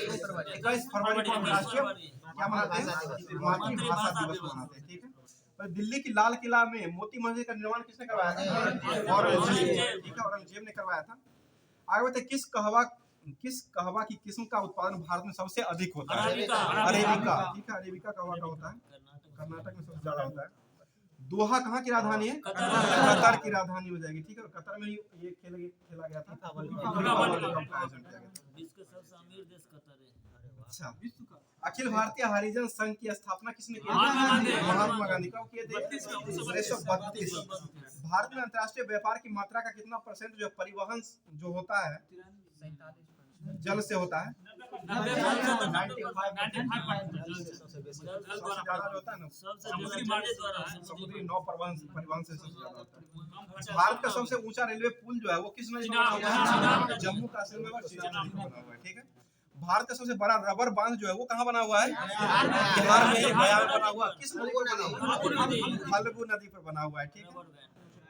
21 फरवरी को अंतर्राष्ट्रीय क्या मनाते हैं? मातृभाषा दिवस मनाते हैं। ठीक है। दिल्ली की लाल किला में मोती मस्जिद का निर्माण किसने करवाया था? औरंगजेब ने करवाया था। आगे बताइए किस कहवा की किस्म का उत्पादन भारत में सबसे अधिक होता है? अरेबिका। ठीक है। अरेबिका कहवा का होता है, कर्नाटक में सबसे ज्यादा होता है। दोहा कहाँ की राजधानी है? कतर की राजधानी हो जाएगी। ठीक है। कतर में ही ये खेला गया था। विश्व के सबसे अमीर देश कतर है। अच्छा। अखिल भारतीय हरिजन संघ की स्थापना किसने की? महात्मा गांधी। कब किए थे? 1932। भारत में अंतर्राष्ट्रीय व्यापार की मात्रा का कितना % जो परिवहन जो होता है जल से होता है? 95% समुद्री नौ परिवहन से सबसे ज्यादा होता है। भारत का सबसे ऊंचा रेलवे पुल जो है वो किस नदी पर बना हुआ है? जम्मू कश्मीर में बना हुआ है। ठीक है। भारत का सबसे बड़ा रबर बांध जो है वो कहाँ बना हुआ है? बिहार में गया में बना हुआ। किस नदी पर बना हुआ? फल्गु नदी पर बना हुआ है। ठीक है।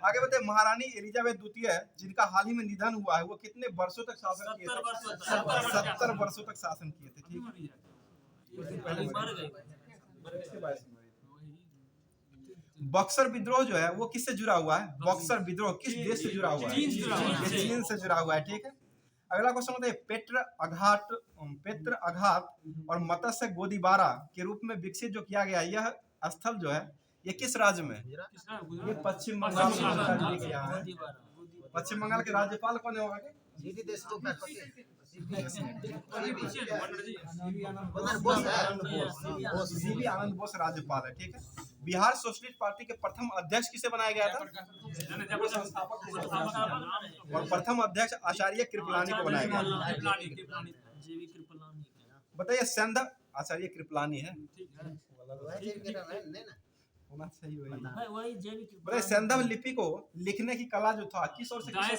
आगे बताइए महारानी एलिजाबेथ द्वितीय जिनका हाल ही में निधन हुआ है वो कितने वर्षों तक शासन किए थे? 70 वर्षों तक शासन किए थे। ठीक है। बक्सर विद्रोह जो है वो किससे जुड़ा हुआ है? बक्सर विद्रोह किस देश से जुड़ा हुआ है? चीन से जुड़ा हुआ है। ठीक है। अगला क्वेश्चन बताइए पेट्र अघात और मत्स्य गोदीबारा के रूप में विकसित जो किया गया यह स्थल जो है ये किस राज्य में? ये पश्चिम बंगाल के यहाँ है। पश्चिम बंगाल के राज्यपाल कौन है वहाँ के? सीवी आनंद बोस राज्यपाल है। ठीक है। बिहार सोशलिस्ट पार्टी के प्रथम अध्यक्ष किसे बनाया गया था? और प्रथम अध्यक्ष आचार्य कृपलानी को बनाया गया। बताइए संध आचार्य कृपलानी है होना सही वही। बताइए संधव लिपि को लिखने की कला जो था किस ओर से दाएं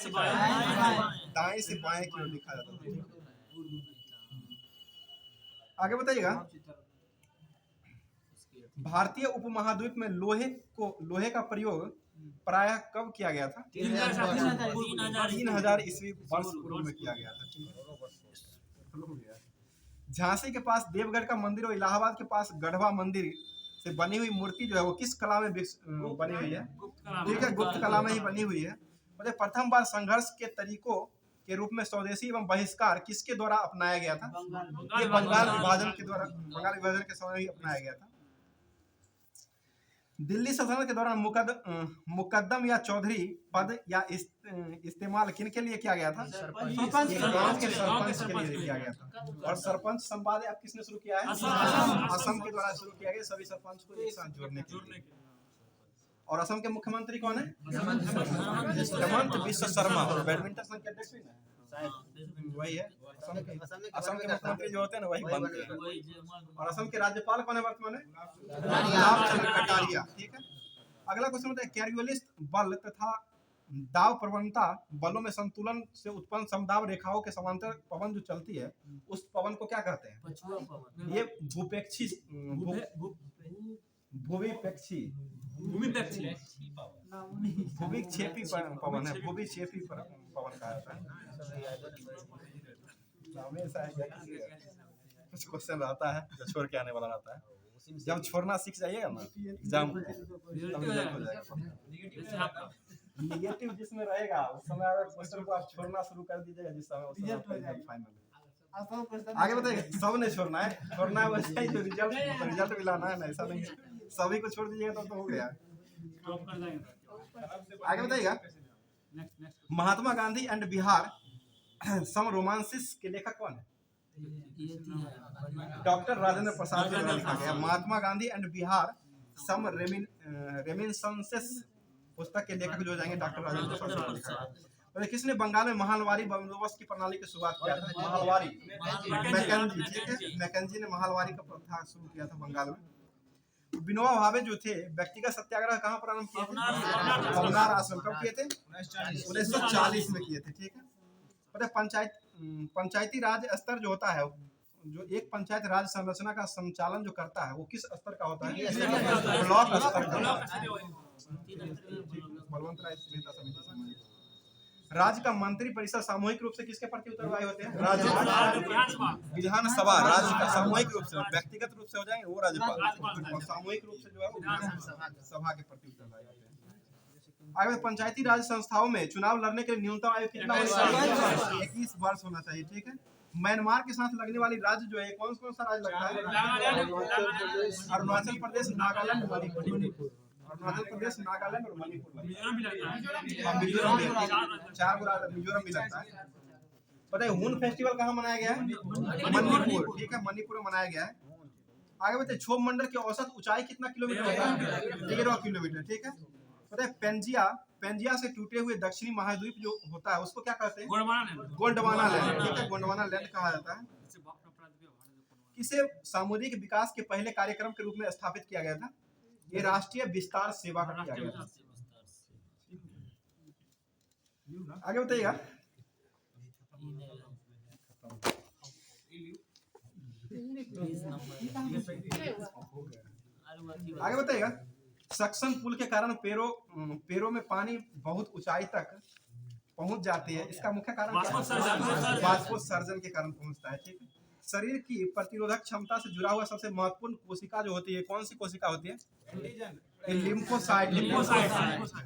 से बाएं की ओर लिखा जाता था। आगे बताइएगा भारतीय उपमहाद्वीप में लोहे का प्रयोग प्रायः कब किया गया था? 3000 ईस्वी वर्ष पूर्व में किया गया था। झांसी के पास देवगढ़ का मंदिर और इलाहाबाद के पास गढ़वा मंदिर से बनी हुई मूर्ति जो है वो किस कला में बनी हुई है? ठीक है। गुप्त कला में ही बनी हुई है। मतलब प्रथम बार संघर्ष के तरीकों के रूप में स्वदेशी एवं बहिष्कार किसके द्वारा अपनाया गया था? ये बंगाल विभाजन के समय ही अपनाया गया था। दिल्ली सल्तनत के दौरान मुकद्दम या चौधरी पद या इस्तेमाल किन के लिए किया गया था? सरपंच एक गांव के सरपंच के लिए किया गया था। और सरपंच संवाद अब किसने शुरू किया है? असम के द्वारा शुरू किया गया, सभी सरपंच को एक साथ जोड़ने के लिए। और असम के मुख्यमंत्री कौन है? हेमंत बिस्व शर्मा। और बैडमिंटन संघ के अध्यक्ष भी ना वही है। असम के मुख्यमंत्री जो होते हैं ना वही बनते हैं। और असम के राज्यपाल कौन है वर्तमान में? रामचंद्र कटारिया। ठीक है, अगला क्वेश्चन होता है कैरियोलिस्ट बल तथा दाव प्रवणता बलों में संतुलन से उत्पन्न समदाब रेखाओं के समांतर पवन जो चलती है उस पवन को क्या कहते हैं? ये भूपेक्षी भूविक्षेपी पवन है। भूविक्षेपी पवन कहा जाता है। कुछ क्वेश्चन रहता है जो छोड़ के आने वाला रहता है, जब छोड़ना सीख जाइएगा ना एग्जाम हो जाएगा। निगेटिव जिसमें रहेगा उस समय अगर क्वेश्चन को आप छोड़ना शुरू कर दीजिएगा जिस समय फाइनल। आगे बताइए, सब ने छोड़ना है, छोड़ना है वैसे ही जो रिजल्ट मिलाना है ना, ऐसा नहीं सभी को छोड़ दीजिएगा तो हो गया। आगे बताइएगा, Mahatma Gandhi and Bihar some reminiscences के लेखक कौन है? डॉक्टर राजेंद्र प्रसाद द्वारा लिखा गया। महात्मा Gandhi and Bihar some reminiscences पुस्तक के लेखक जो जाएंगे डॉक्टर राजेंद्र प्रसाद लिखा गया। और किसने बंगाल में महालवारी बंदोबस्त की प्रणाली की शुरुआत किया था? महालवारी मैकेंजी। ठीक है, मैकेंजी ने महालवारी का प्रथा शुरू किया था बंगाल में। विनोबा भावे जो थे व्यक्तिगत सत्याग्रह कहाँ प्रारंभ किए थे? पवनार आश्रम। कब किए थे? 1940 में किए थे। ठीक है, पता पंचायती राज स्तर जो होता है, जो एक पंचायत राज संरचना का संचालन जो करता है वो किस स्तर का होता है? ब्लॉक स्तर का। बलवंत राय मेहता समिति। राज्य का मंत्री परिषद सामूहिक रूप से किसके प्रति उत्तरदायी होते हैं? राज्यपाल। विधानसभा राज्य का सामूहिक रूप से, व्यक्तिगत रूप से हो जाएंगे वो राज्यपाल, और सामूहिक रूप से जो है वो विधानसभा के प्रति उत्तरदायी होते हैं। आगे पंचायती राज संस्थाओं में चुनाव लड़ने के लिए न्यूनतम आयु कितना होना चाहिए? 21 वर्ष होना चाहिए। ठीक है, म्यांमार के साथ लगने वाली राज्य जो है कौन सा राज्य लगता है? अरुणाचल प्रदेश, नागालैंड, मणिपुर। अरुणाचल प्रदेश, नागालैंड और मणिपुर। मिजोरम भी, 4 राज्य मिजोरम भी लगता है। पता है हून फेस्टिवल कहाँ मनाया गया है? मणिपुर। ठीक है, मणिपुर में मनाया गया है। आगे बताइए क्षोभ मंडल की औसत ऊंचाई कितना किलोमीटर होता है? 13 किलोमीटर। ठीक है, पता है पेंजिया से टूटे हुए दक्षिणी महाद्वीप जो होता है उसको क्या कहते हैं? गोंडवाना लैंड। ठीक है, गोंडवाना लैंड कहा जाता है। किसे सामुदायिक विकास के पहले कार्यक्रम के रूप में स्थापित किया गया था? ये राष्ट्रीय विस्तार सेवा का किया गया था। आगे बताइएगा, आगे बताइएगा सक्शन पुल के कारण पैरों में पानी बहुत ऊंचाई तक पहुंच जाती है, इसका मुख्य कारण क्या है? वाष्पोत्सर्जन के कारण पहुंचता है। ठीक है, शरीर की प्रतिरोधक क्षमता से जुड़ा हुआ सबसे महत्वपूर्ण कोशिका जो होती है कौन सी कोशिका होती है? लिम्फोसाइट।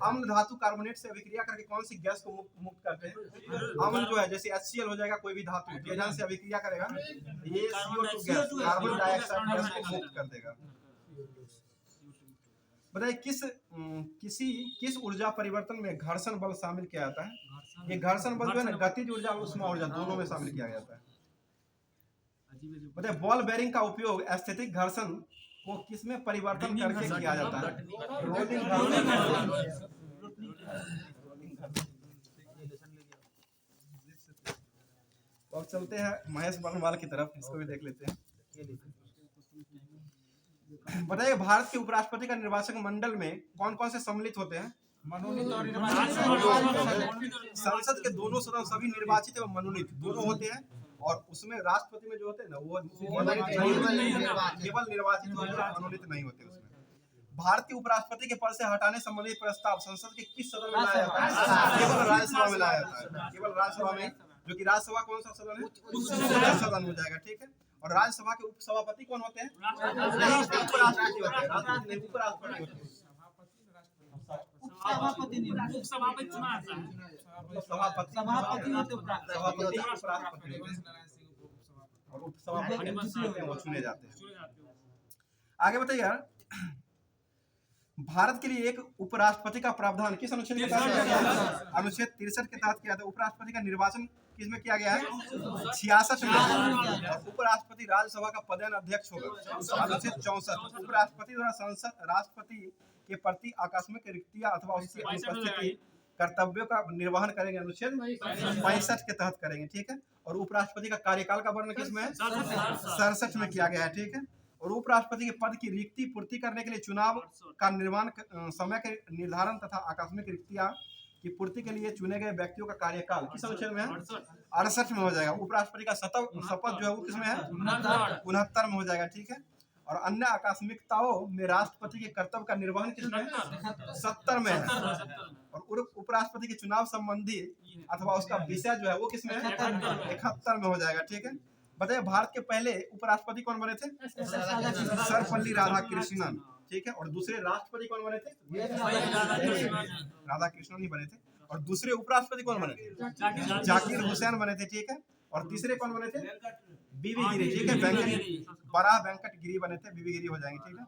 अम्ल धातु कार्बोनेट से अभिक्रिया करके कौन सी गैस को मुक्त करते हैं? अम्ल जो है जैसे HCl हो जाएगा, कोई भी धातु तेजान से अभिक्रिया करेगा, ये CO2 gas, carbon dioxide gas को मुक्त कर देगा। बताइए किस ऊर्जा परिवर्तन में घर्षण बल शामिल किया जाता है? ये घर्षण बल जो है ना गतिज ऊर्जा और उष्मा ऊर्जा दोनों में शामिल किया जाता है। बताइए बॉल बेरिंग का उपयोग स्थैतिक घर्षण को किसमें परिवर्तन करके किया जाता है? रोलिंग घर्षण। अब चलते हैं महेश बर्नवाल की तरफ, इसको भी देख लेते हैं। बताइए भारत के उपराष्ट्रपति का निर्वाचक मंडल में कौन कौन से सम्मिलित होते हैं? मनोनीत और निर्वाचित। संसद के दोनों सदन सभी निर्वाचित एवं मनोनीत दोनों होते हैं, और उसमें राष्ट्रपति में जो होते हैं ना वो केवल निर्वाचित होते हैं, मनोनीत नहीं होते। उसमें भारत के उपराष्ट्रपति के पद से हटाने संबंधी प्रस्ताव संसद के किस सदन में लाया जाता है? केवल राज्यसभा में लाया जाता है। केवल राज्यसभा में, जो कि राज्यसभा कौन सा सदन है? उच्च सदन हो जाएगा। ठीक है, और राज्यसभा के उपसभापति कौन होते हैं? उपराष्ट्रपति होते हैं। राष्ट्रपति नहीं, उपराष्ट्रपति होते हैं। उपसभापति चुना जाता है, सभापति होते उपराष्ट्रपति और उपसभापति वो चुने जाते हैं। आगे बताइए यार, भारत के लिए एक उपराष्ट्रपति का प्रावधान किस अनुच्छेद के तहत किया गया है? अनुच्छेद 63 के तहत किया था। उपराष्ट्रपति का निर्वाचन किसमें किया गया है? 66 में। और उपराष्ट्रपति राज्यसभा का पदेन अध्यक्ष होगा। अनुच्छेद 64। उपराष्ट्रपति द्वारा संसद राष्ट्रपति के प्रति आकस्मिक रिक्तियां अथवा उसकी अनुपस्थिति कर्तव्यों का निर्वहन करेंगे। अनुच्छेद 65 के तहत करेंगे, ठीक है। और उपराष्ट्रपति का कार्यकाल का वर्णन किसमें है? 67 में किया गया है, ठीक है। और उपराष्ट्रपति के पद की रिक्ति पूर्ति करने के लिए चुनाव का निर्माण समय के निर्धारण तथा आकस्मिक रिक्तियां की पूर्ति के लिए चुने गए व्यक्तियों का कार्यकाल किस अनुच्छेद में है? 68 में हो जाएगा। उपराष्ट्रपति का शपथ जो है वो किसमें है? 69 में हो जाएगा, ठीक है। और अन्य आकस्मिकताओं में राष्ट्रपति के कर्तव्य का निर्वहन किसमें है? 70 में है। और उपराष्ट्रपति के चुनाव संबंधी अथवा उसका विषय जो है वो किसमें है? 71 में हो जाएगा, ठीक है। बताइए भारत के पहले उपराष्ट्रपति कौन बने थे? सर्वपल्ली राधाकृष्णन, ठीक है। और दूसरे राष्ट्रपति कौन बने थे? राधाकृष्णन ही बने थे। और दूसरे उपराष्ट्रपति कौन बने थे? जाकिर हुसैन बने थे, ठीक है। और तीसरे कौन बने थे? बीवी गिरी, ठीक है। बड़ा वेंकट गिरी बने थे, बीवी गिरी हो जाएंगे, ठीक है।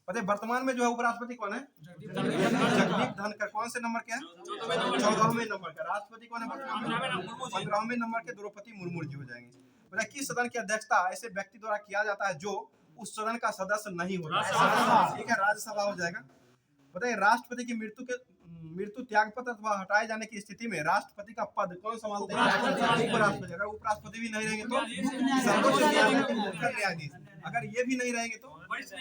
बताइए वर्तमान में जो है उपराष्ट्रपति कौन है? जगदीप धनखड़। कौन से नंबर के हैं? 14वें नंबर का। राष्ट्रपति कौन है वर्तमान में? 15वें नंबर के द्रौपदी मुर्मू जी हो जाएंगे। बताइए किस सदन की अध्यक्षता ऐसे व्यक्ति द्वारा किया जाता है जो उस सदन का सदस्य नहीं होता? ठीक है, राज्यसभा हो जाएगा। बताइए राष्ट्रपति की मृत्यु त्याग पत्र अथवा हटाए जाने की स्थिति में राष्ट्रपति का पद कौन संभालते हैं? उपराष्ट्रपति। अगर उपराष्ट्रपति भी नहीं रहेंगे तो सर्वोच्च न्यायालय के मुख्य न्यायाधीश। अगर ये भी नहीं रहेंगे तो वरिष्ठ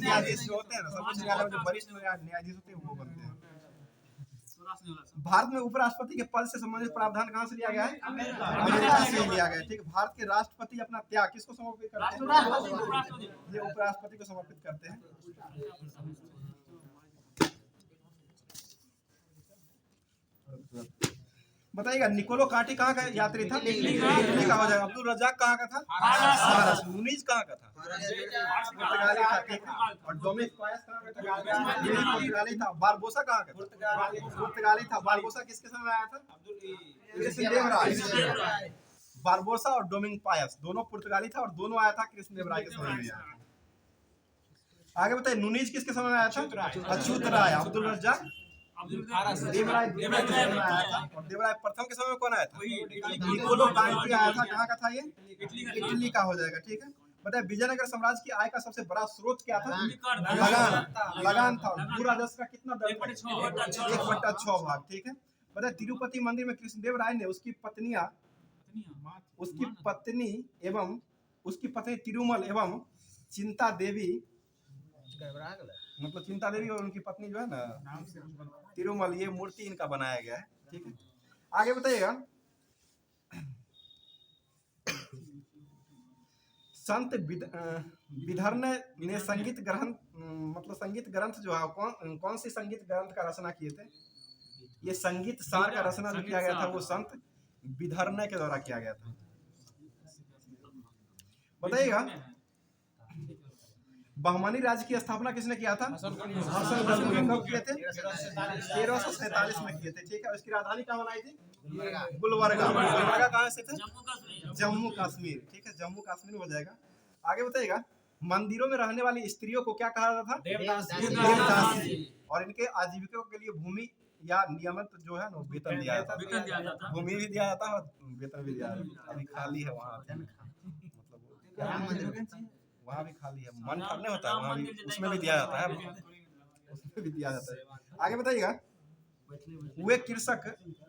न्यायाधीश जो होते हैं ना, सर्वोच्च न्यायालय में जो वरिष्ठ न्यायाधीश होते हैं वो बनते हैं। भारत में उपराष्ट्रपति के पद से संबंधित प्रावधान कहाँ से लिया गया है? अमेरिका से लिया गया है, ठीक। भारत के राष्ट्रपति अपना त्याग किसको समर्पित करते हैं? ये उपराष्ट्रपति को समर्पित करते हैं। बताइएगा निकोलो काटी कहाँ का यात्री था? इटली का हो जाएगा। अब्दुल रज्जाक कहाँ का था? फारस। मुनीज कहाँ का था? पुर्तगाली था, ठीक है। और डोमिनिक पायस कहाँ का था? पुर्तगाली था। बारबोसा कहाँ का था? पुर्तगाली था। बारबोसा किसके समय आया था? कृष्णदेवराय। बारबोसा और डोमिनिक पायस दोनों पुर्तगाली था और दोनों आया था कृष्णदेवराय के समय में। आगे बताइए नुनीज किसके समय में आया था? अच्युत राय। अब्दुल रज्जाक देवराय प्रथम के समय में कौन आया था? निकोलो कांटी आया था। कहाँ का था ये? इटली का हो जाएगा, ठीक है। बताइए विजयनगर साम्राज्य की आय का सबसे बड़ा स्रोत क्या था? लगान था। भू राजस्व का कितना दर था? 1/6 भाग, ठीक है। बताइए तिरुपति मंदिर में कृष्णदेव राय ने उसकी पत्नी तिरुमल एवं चिंता देवी, मतलब चिंता देवी और उनकी पत्नी जो है ना तिरुमल, ये मूर्ति इनका बनाया गया है, ठीक है। आगे बताइएगा संत विधर्न ने संगीत ग्रंथ, मतलब संगीत ग्रंथ जो है कौन सी संगीत ग्रंथ का रचना किए थे? ये संगीत सार का रचना जो किया गया था वो संत विधर्न के द्वारा किया गया था। बताइएगा बहमनी राज्य की स्थापना किसने किया था? हसन गंगू ने। कब किए थे? 1347 में किए थे, ठीक है। उसकी राजधानी कहाँ बनाई थी? गुलबर्गा। गुलबर्गा कहाँ से थे? जम्मू कश्मीर, ठीक है। जम्मू कश्मीर हो जाएगा। आगे बताइएगा मंदिरों में रहने वाली स्त्रियों को क्या कहा जाता था? देवदासी। और इनके आजीविका के लिए भूमि या नियमित जो है ना वेतन दिया जाता था। भूमि भी दिया जाता है, वेतन भी दिया जाता है। अभी खाली है वहाँ, मतलब वहाँ भी खाली है, मन करने होता है वहाँ भी, उसमें भी दिया जाता है, उसमें भी दिया जाता है। आगे बताइएगा वे कृषक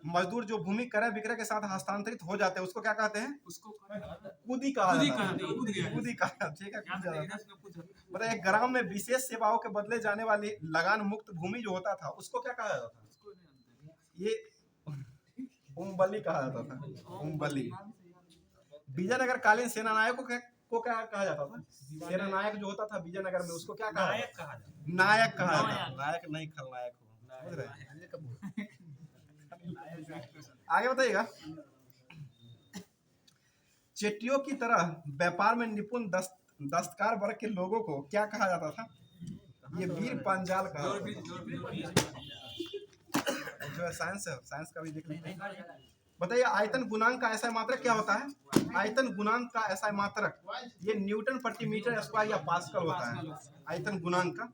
मजदूर जो भूमि क्रय विक्रय के साथ हस्तांतरित हो जाते हैं उसको क्या कहते हैं? कुदी कहा जाता है, कुदी कहा, ठीक है। बताइए ग्राम में विशेष सेवाओं के बदले जाने वाली लगान मुक्त भूमि जो होता था उसको क्या कहा जाता था? ये उम्बली कहा जाता था, उम्बली। विजयनगर कालीन सेना नायकों को क्या कहा जाता था? सेना नायक जो होता था विजयनगर में उसको क्या कहा? नायक कहा जाता था। नायक नहीं खलनायक हो। आगे बताइएगा चेटियों की तरह व्यापार में निपुण दस्तकार वर्ग के लोगों को क्या कहा जाता था? ये वीर पांचाल कहा जाता था। जो है साइंस का भी देख लेते हैं। बताइए आयतन गुणांक का ऐसा मात्रक क्या होता है? आयतन गुणांक का ऐसा मात्रक ये न्यूटन प्रति मीटर स्क्वायर या पास्कल होता है, आयतन गुणांक का।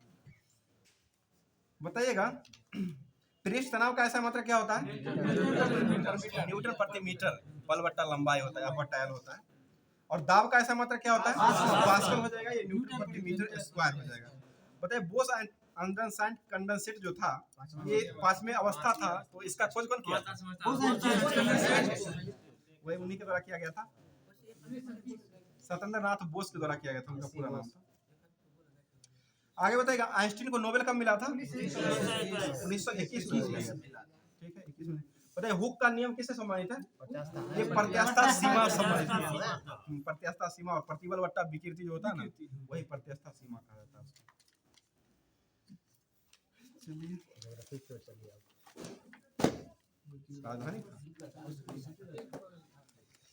बताइएगा पृष्ठ तनाव का ऐसा मात्रा क्या होता है? न्यूटन प्रति मीटर बल बट्टा लंबाई होता है, अपर टायल होता है। और दाब का ऐसा मात्रा क्या होता है? पास्कल हो जाएगा, ये न्यूटन प्रति मीटर स्क्वायर हो जाएगा। बताइए बोस अंडरसाइंड कंडेंसेट जो था ये 5वें अवस्था था, तो इसका खोज कौन किया? वही उन्हीं के द्वारा किया गया था, सत्येंद्र नाथ बोस के द्वारा किया गया था, उनका पूरा नाम था। आगे बताइएगा आइंस्टीन को नोबेल कब मिला था? 1921 में मिला। ठीक है, 21 में। बताइए हुक का नियम किससे संबंधित है? ये प्रत्यास्था सीमा संबंधित है। प्रत्यास्था सीमा और प्रतिबल बट्टा विकृति जो होता है ना, वही प्रत्यास्था सीमा कहा जाता है। राजधानी,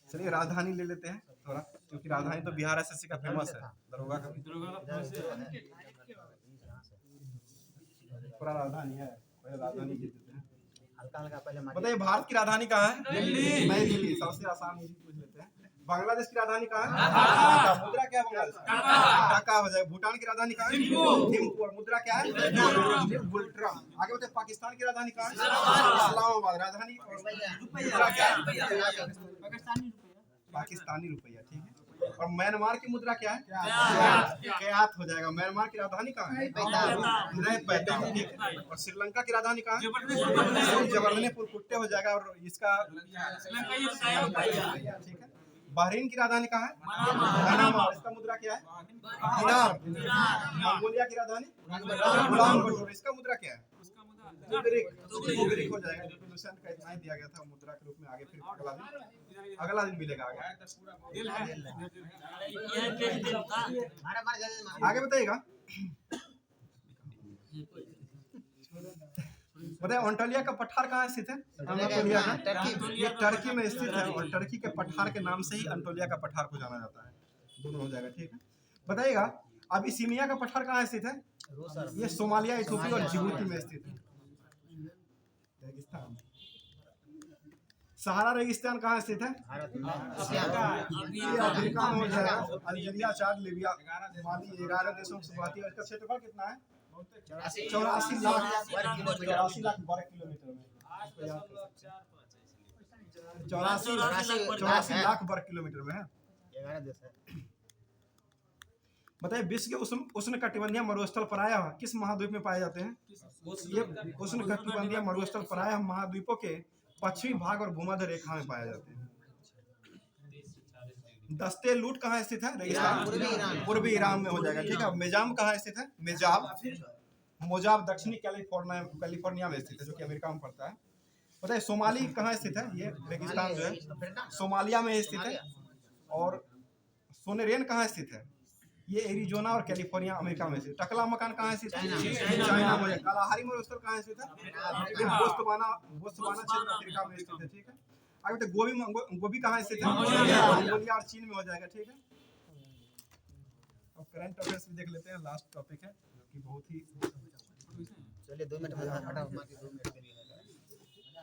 चलिए राजधानी ले लेते हैं थोड़ा, क्योंकि राजधानी तो बिहार एसएससी का फेमस है, दरोगा का पूरा राजधानी है। पहले राजधानी जीत देते हैं। बताइए भारत की राजधानी कहाँ है? नई दिल्ली। सबसे आसान पूछ लेते हैं। बांग्लादेश की राजधानी कहाँ है? मुद्रा क्या है बांग्लादेश? ढाका हो जाए। भूटान की राजधानी कहाँ है? थिम्पू। और मुद्रा क्या है? बुल्ट्रम। आगे बताइए पाकिस्तान की राजधानी कहाँ है? इस्लामाबाद। राजधानी मुद्रा क्या है? पाकिस्तानी रुपया। ठीक है। और म्यांमार की मुद्रा क्या है? क्यात हो जाएगा। म्यांमार की राजधानी कहाँ है? और श्रीलंका की राजधानी कहाँ है? जबरदनेपुर कुट्टे हो जाएगा। और इसका ठीक है। बहरीन की राजधानी कहाँ है? पनामा। इसका मुद्रा क्या है? दिनार। मंगोलिया की राजधानी उलानबटर। इसका मुद्रा क्या है? तुगरिक हो जाएगा। लुसेंट का इतना ही दिया गया था मुद्रा के रूप में। आगे फिर अगला दिन मिलेगा। आगे बताइएगा बताइए एंटोलिया का पठार कहाँ स्थित है? एंटोलिया का ये टर्की में स्थित है। और टर्की के पठार के नाम से ही एंटोलिया का पठार को जाना जाता है। दोनों हो जाएगा। ठीक है। बताइएगा अबिसिनिया का पठार कहाँ स्थित है? ये सोमालिया, इथियोपिया और जिबूती में स्थित है। रेगिस्तान। सहारा रेगिस्तान कहाँ स्थित है? अफ्रीका में हो जाएगा। अल्जीरिया, चाद, लीबिया, माली 11 देशों से बात है। इसका क्षेत्रफल कितना है? 84 लाख वर्ग किलोमीटर में। 84 लाख वर्ग किलोमीटर में है। 11 देश है। बताइए विश्व के उष्ण कटिबंधीय मरुस्थल प्रायः किस महाद्वीप में पाए जाते हैं? ये उष्ण कटिबंधीय मरुस्थल प्रायः महाद्वीपों के पश्चिमी भाग और भूमध्य रेखा में पाए जाते हैं। दस्ते लूट कहाँ स्थित है? रेगिस्तान पूर्वी ईरान में हो जाएगा। ठीक है। मेजाब कहाँ स्थित है? मोजाब दक्षिणी कैलिफोर्निया में स्थित है, जो कि अमेरिका में पड़ता है। बताइए सोमाली कहाँ स्थित है? ये रेगिस्तान जो है सोमालिया में स्थित है। और सोनेरेन कहाँ स्थित है? ये एरिजोना और कैलिफोर्निया अमेरिका में स्थित। टकला मकान कहाँ स्थित है? चाइना में। कालाहारी मरुस्थल कहाँ स्थित है? बोत्सवाना क्षेत्र अफ्रीका में स्थित है। ठीक है। आगे तो गोभी कहाँ स्थित है? मंगोलिया और चीन में हो जाएगा। ठीक है। अब करंट अफेयर्स भी देख लेते हैं। लास्ट टॉपिक है जो कि बहुत ही चलिए 2 मिनट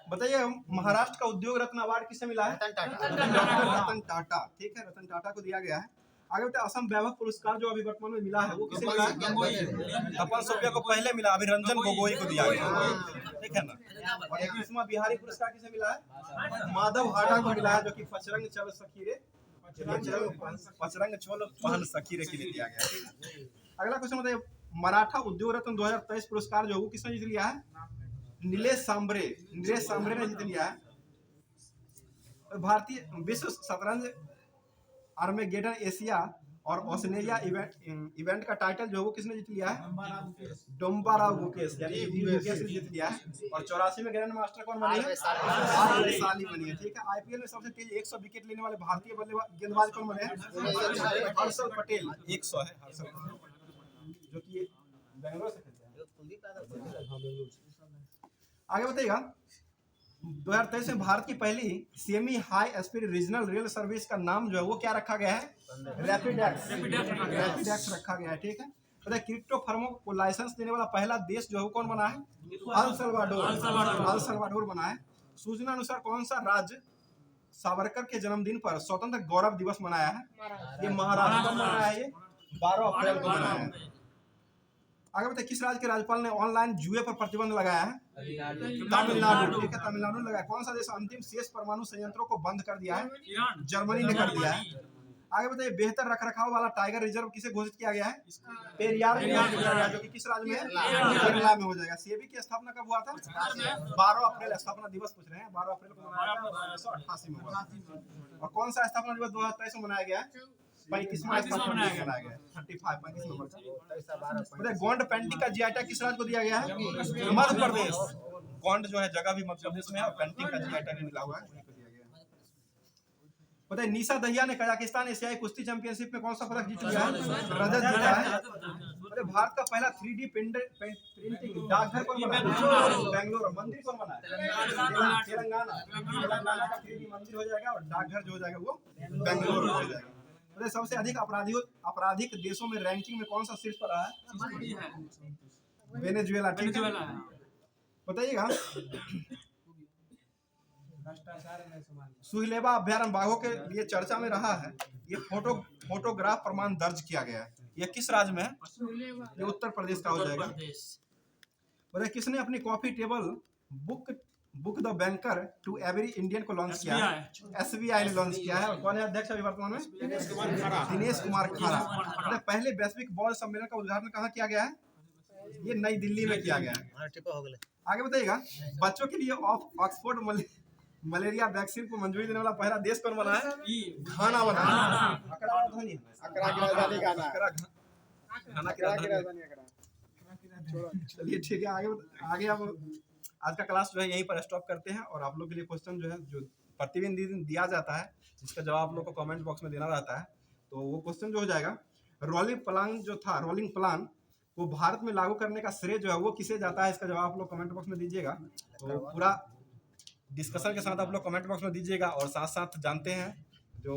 बताइए महाराष्ट्र का उद्योग रत्न अवार्ड किसे मिला है? रतन टाटा। ठीक है, रतन टाटा को दिया गया है। आगे बताइए असम वैभव पुरस्कार जो अभी वर्तमान में मिला है वो किसे मिला है? तपन सोपिया को पहले मिला, अभी रंजन गोगोई को दिया गया। ठीक है ना। और 21वां बिहारी पुरस्कार किसे मिला है? माधव हाटा को मिला है, जो कि पचरंग चल सखीरे पचरंग चोल पहन सखीरे के लिए दिया गया। अगला क्वेश्चन बताइए मराठा उद्योग रत्न 2023 पुरस्कार जो है किसने जीत लिया है? नीलेश सांबरे ने जीत लिया है। भारतीय विश्व शतरंज आर्मेगेडन एशिया और ऑस्ट्रेलिया इवेंट का टाइटल जो वो किसने जीत लिया है? डोम्बाराव गुकेश यानी गुकेश ने जीत लिया है। और 84 में ग्रैंड मास्टर कौन बनी है? वैशाली बनी है। ठीक है। आईपीएल में सबसे तेज 100 विकेट लेने वाले भारतीय गेंदबाज कौन बने हैं? हर्षल पटेल। 100 है हर्षल पटेल, जो कि बेंगलोर से खेलते हैं। आगे बताइएगा 2023 में भारत की पहली semi high speed regional rail service का नाम जो है वो क्या रखा गया है? रैपिड एक्स रखा गया है। ठीक है। बताइए क्रिप्टो फर्मों को लाइसेंस देने वाला पहला देश जो है वो कौन बना है? अल सल्वाडोर बना है। सूचना अनुसार कौन सा राज्य सावरकर के जन्मदिन पर स्वतंत्र गौरव दिवस मनाया है? ये महाराष्ट्र में मनाया है। ये 12 अप्रैल को मनाया है। आगे बताइए किस राज्य के राज्यपाल ने ऑनलाइन जुए पर प्रतिबंध लगाया है? तमिलनाडु। ठीक है, तमिलनाडु ने लगाया। कौन सा देश अंतिम शेष परमाणु संयंत्रों को बंद कर दिया है? जर्मनी ने कर दिया है। आगे बताइए बेहतर रखरखाव वाला टाइगर रिजर्व किसे घोषित किया गया है? पेरियार में घोषित किया गया, जो कि किस राज्य में है? केरला में हो जाएगा। सेबी की स्थापना कब हुआ था? 12 अप्रैल। स्थापना दिवस पूछ रहे हैं, 12 अप्रैल को मनाया गया, 1988 में हुआ। और कौन सा स्थापना दिवस 2023 में मनाया गया? 35वां स्थापना दिवस मनाया गया, 35 नंबर का। गोंड पेंटिंग का जीआई टैग किस राज्य को दिया गया है? मध्य प्रदेश। गोंड जो है जगह भी मध्य प्रदेश में है और पेंटिंग का जीआई टैग मिला हुआ है, उन्हीं को दिया गया है। बताइए निशा दहिया ने कजाकिस्तान एशियाई कुश्ती चैंपियनशिप में कौन सा पदक जीत लिया है? रजत जीता है। अरे भारत का पहला 3D प्रिंटिंग डाकघर कौन बनाया? बेंगलुरु। मंदिर कौन बनाया? तेलंगाना का 3D मंदिर हो जाएगा और डाकघर जो हो जाएगा वो बेंगलुरु हो जाएगा। अरे सबसे अधिक आपराधिक देशों में रैंकिंग में कौन सा शीर्ष पर रहा है? वेनेजुएला। ठीक है, बताइएगा सुहिलेबा अभयारण्य बाघों के लिए चर्चा में रहा है। ये फोटोग्राफ प्रमाण दर्ज किया गया है। ये किस राज्य में है? ये उत्तर प्रदेश का हो जाएगा। बताइए किसने अपनी coffee table book the banker to every Indian को लॉन्च किया है? SBI ने लॉन्च किया है। और कौन है अध्यक्ष अभी वर्तमान में? दिनेश कुमार खरा। पहले वैश्विक बौद्ध सम्मेलन का उद्घाटन कहाँ किया गया है? ये नई दिल्ली में किया गया है। आगे बताइएगा बच्चों के लिए ऑक्सफोर्ड मलेरिया वैक्सीन को मंजूरी देने वाला पहला देश कौन बना है? घाना बना है। चलिए ठीक है, आगे अब आज का क्लास जो है यहीं पर स्टॉप करते हैं। और आप लोग के लिए क्वेश्चन जो है जो प्रतिदिन दिया जाता है, जिसका जवाब आप लोग को कमेंट बॉक्स में देना रहता है, तो वो क्वेश्चन जो हो जाएगा रोलिंग प्लान को भारत में लागू करने का श्रेय जो है वो किसे जाता है? इसका जवाब आप लोग कमेंट बॉक्स में दीजिएगा। तो पूरा डिस्कशन के साथ आप लोग कमेंट बॉक्स में दीजिएगा। और साथ साथ जानते हैं जो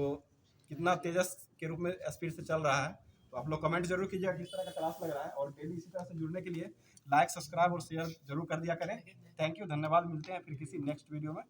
कितना तेजस के रूप में स्पीड से चल रहा है, तो आप लोग कमेंट जरूर कीजिएगा किस तरह का क्लास लग रहा है। और डेली इसी तरह से जुड़ने के लिए लाइक, सब्सक्राइब और शेयर जरूर कर दिया करें। थैंक यू, धन्यवाद। मिलते हैं फिर किसी नेक्स्ट वीडियो में।